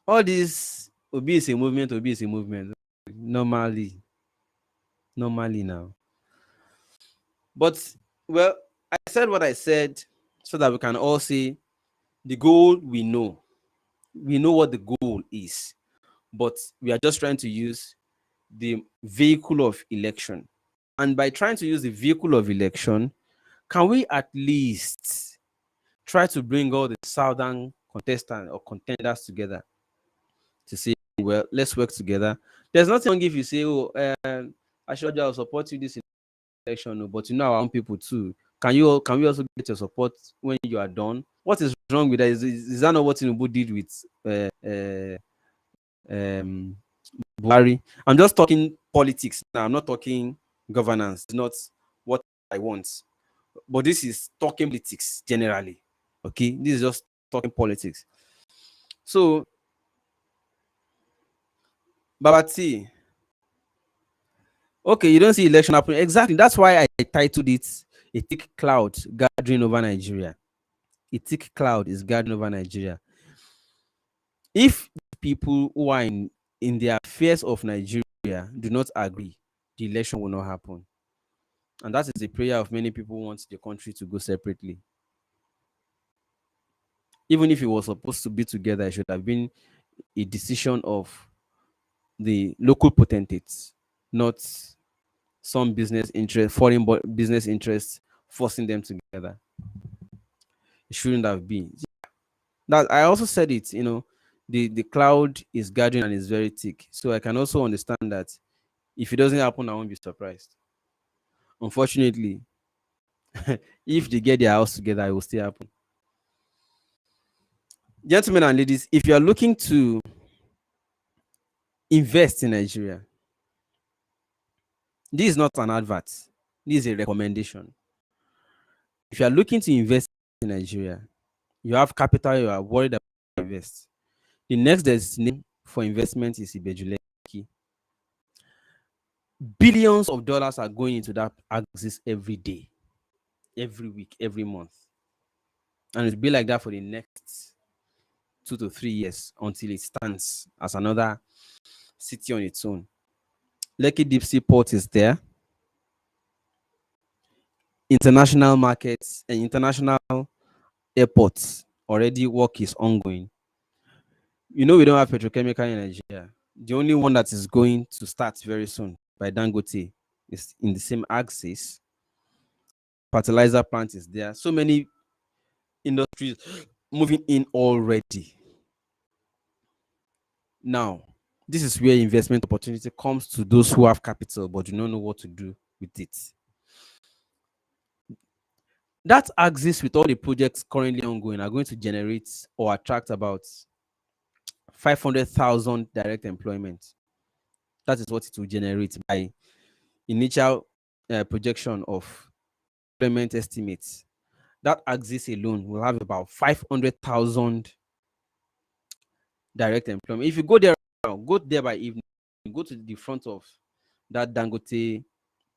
all this Obi is a movement. Normally now. But well, I said what I said so that we can all see the goal. We know what the goal is, but we are just trying to use the vehicle of election. And by trying to use the vehicle of election, can we at least try to bring all the southern contestants or contenders together to say, well, let's work together? There's nothing wrong if you say, oh, I should support you this election, but you know our own people too. Can we also get your support when you are done? What is wrong with that? Is that not what Tinubu did with Buhari? I'm just talking politics now. I'm not talking governance. It's not what I want. But this is talking politics generally. Okay, this is just talking politics. So, Babati, okay, you don't see election happening. Exactly. That's why I titled it "A Thick Cloud Gathering Over Nigeria." A thick cloud is gathering over Nigeria. If people who are in the affairs of Nigeria do not agree, the election will not happen. And that is the prayer of many people who want the country to go separately. Even if it was supposed to be together, it should have been a decision of the local potentates, not some business interest, foreign business interests forcing them together. It shouldn't have been. That I also said it, the cloud is gathering and is very thick. So I can also understand that if it doesn't happen, I won't be surprised. Unfortunately, if they get their house together, it will still happen. Gentlemen and ladies, if you are looking to invest in Nigeria, this is not an advert. This is a recommendation. If you are looking to invest in Nigeria, you have capital, you are worried about invest. The next destination for investment is Ibejuleki. Billions of dollars are going into that axis every day, every week, every month. And it'll be like that for the next 2 to 3 years until it stands as another city on its own. Lekki Deep Sea Port is there. International markets and international airports already work is ongoing. We don't have petrochemical in Nigeria. The only one that is going to start very soon by Dangote is in the same axis. Fertilizer plant is there. So many industries moving in already. Now, this is where investment opportunity comes to those who have capital but do not know what to do with it. That axis with all the projects currently ongoing are going to generate or attract about 500,000 direct employment. That is what it will generate by initial projection of employment estimates. That axis alone will have about 500,000 direct employment. If you go there now, go there by evening, go to the front of that Dangote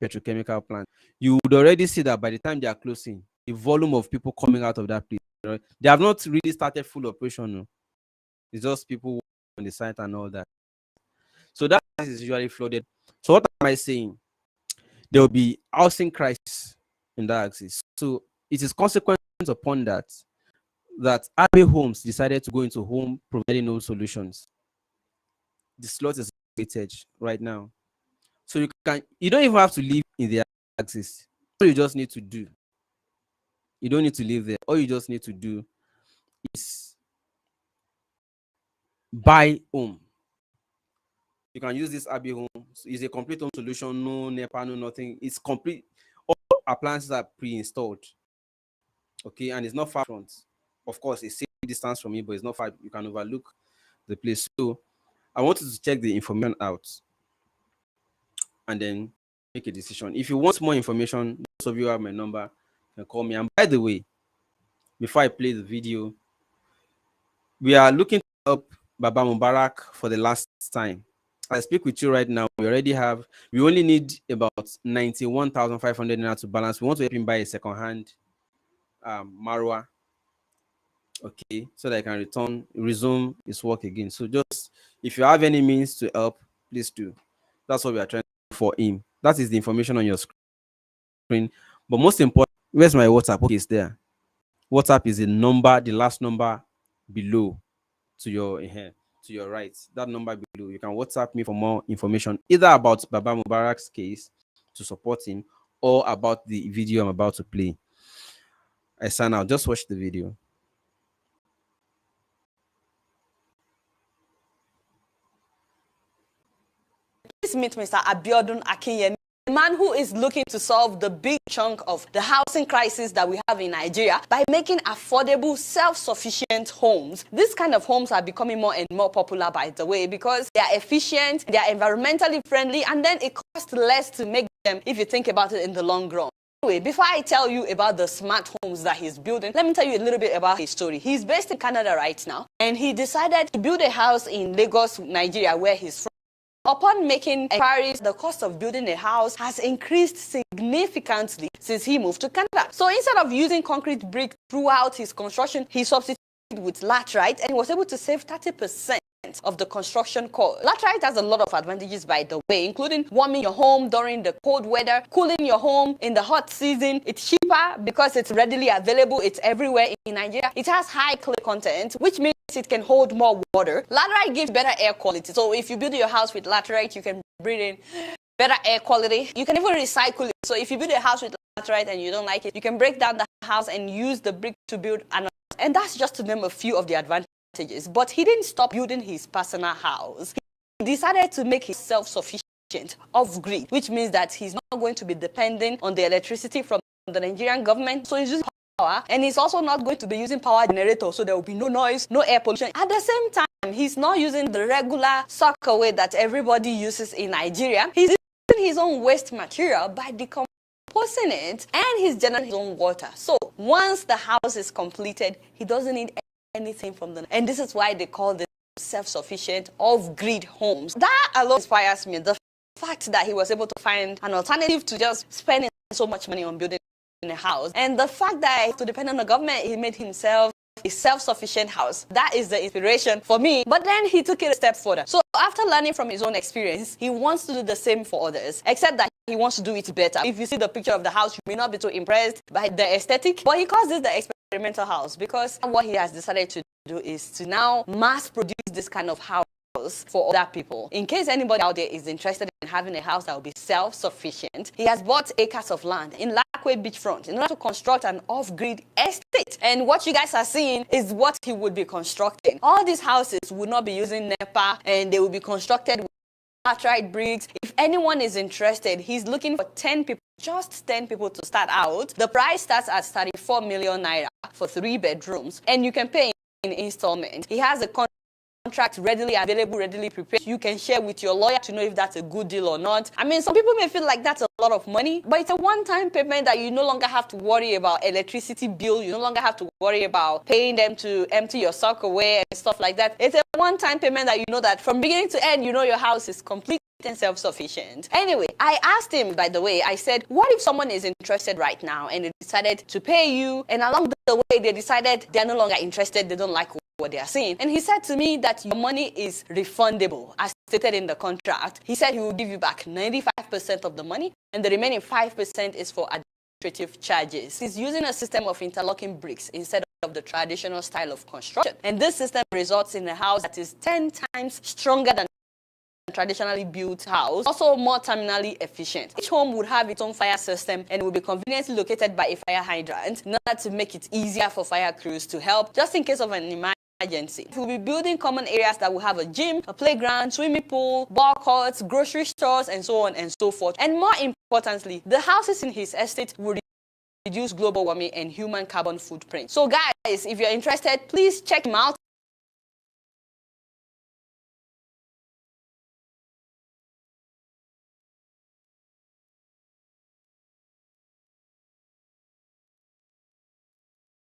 petrochemical plant, you would already see that by the time they are closing, the volume of people coming out of that place, right? They have not really started full operation. No. It's just people on the site and all that. So that is usually flooded. So what am I saying? There will be housing crisis in that axis. So it is consequence upon that Abbey Homes decided to go into home providing no solutions. The slot is weighted right now. So you don't even have to live in the axis. All you just need to do, you don't need to live there. All you just need to do is buy home. You can use this Abbey Home. It's a complete home solution. No NEPA, no nothing. It's complete. All appliances are pre-installed. Okay, and it's not far from. Of course, it's safe distance from you, but it's not far. You can overlook the place. So I wanted to check the information out and then make a decision. If you want more information, those of you have my number, you can call me. And by the way, before I play the video, we are looking up Baba Mubarak for the last time. I speak with you right now. We only need about 91,500 naira to balance. We want to help him buy a second-hand Marwa, okay, so that I can resume his work again. So just, if you have any means to help, please do. That's what we are trying to do for him. That is the information on your screen. But most important, where's my WhatsApp? Okay, it's there. WhatsApp is the number, the last number below to your right. That number below. You can WhatsApp me for more information, either about Baba Mubarak's case to support him or about the video I'm about to play. I sign out. Just watch the video. Please meet Mr. Abiodun Akinyemi, the man who is looking to solve the big chunk of the housing crisis that we have in Nigeria by making affordable, self-sufficient homes. This kind of homes are becoming more and more popular, by the way, because they are efficient, they are environmentally friendly, and then it costs less to make them if you think about it in the long run. Anyway, before I tell you about the smart homes that he's building, let me tell you a little bit about his story. He's based in Canada right now, and he decided to build a house in Lagos, Nigeria, where he's from. Upon making inquiries, the cost of building a house has increased significantly since he moved to Canada. So instead of using concrete brick throughout his construction, he substituted with laterite, and he was able to save 30% of the construction cost. Laterite has a lot of advantages, by the way, including warming your home during the cold weather, cooling your home in the hot season. It's cheaper because it's readily available. It's everywhere in Nigeria. It has high clay content, which means it can hold more water. Laterite gives better air quality. So if you build your house with laterite, you can breathe in better air quality. You can even recycle it. So if you build a house with laterite and you don't like it, you can break down the house and use the brick to build another. And that's just to name a few of the advantages. But he didn't stop building his personal house. He decided to make his self-sufficient off-grid, which means that he's not going to be dependent on the electricity from the Nigerian government. So he's using power, and he's also not going to be using power generator, so there will be no noise, no air pollution. At the same time, he's not using the regular sockaway that everybody uses in Nigeria. He's using his own waste material by decomposing it, and he's generating his own water. So once the house is completed, he doesn't need anything from them. And this is why they call them self-sufficient off-grid homes. That alone inspires me. The fact that he was able to find an alternative to just spending so much money on building a house, and the fact that to depend on the government, he made himself a self-sufficient house. That is the inspiration for me. But then he took it a step further. So after learning from his own experience, he wants to do the same for others, except that he wants to do it better. If you see the picture of the house, you may not be too impressed by the aesthetic, but he calls this the experimental house, because what he has decided to do is to now mass produce this kind of house for other people. In case anybody out there is interested in having a house that will be self-sufficient, he has bought acres of land in Lakeway Beachfront in order to construct an off-grid estate. And what you guys are seeing is what he would be constructing. All these houses would not be using NEPA, and they will be constructed with laterite bricks. If anyone is interested, he's looking for 10 people just 10 people to start out. The price starts at 34 million naira for 3 bedrooms, and you can pay in installment. He has a contract readily available, readily prepared. You can share with your lawyer to know if that's a good deal or not. I mean, some people may feel like that's a lot of money, but it's a one-time payment that you no longer have to worry about electricity bill. You no longer have to worry about paying them to empty your sock away and stuff like that. It's a one-time payment that you know that from beginning to end, you know your house is complete and self-sufficient. Anyway, I asked him, by the way, I said, what if someone is interested right now and they decided to pay you, and along the way they decided they're no longer interested, they don't like what they are seeing? And he said to me that your money is refundable as stated in the contract. He said he will give you back 95% of the money, and the remaining 5% is for administrative charges. He's using a system of interlocking bricks instead of the traditional style of construction, and this system results in a house that is 10 times stronger than traditionally built house, also more terminally efficient. Each home would have its own fire system and will be conveniently located by a fire hydrant in order to make it easier for fire crews to help just in case of an emergency. We'll be building common areas that will have a gym, a playground, swimming pool, ball courts, grocery stores, and so on and so forth. And more importantly, the houses in his estate will reduce global warming and human carbon footprint. So guys, if you're interested, please check him out.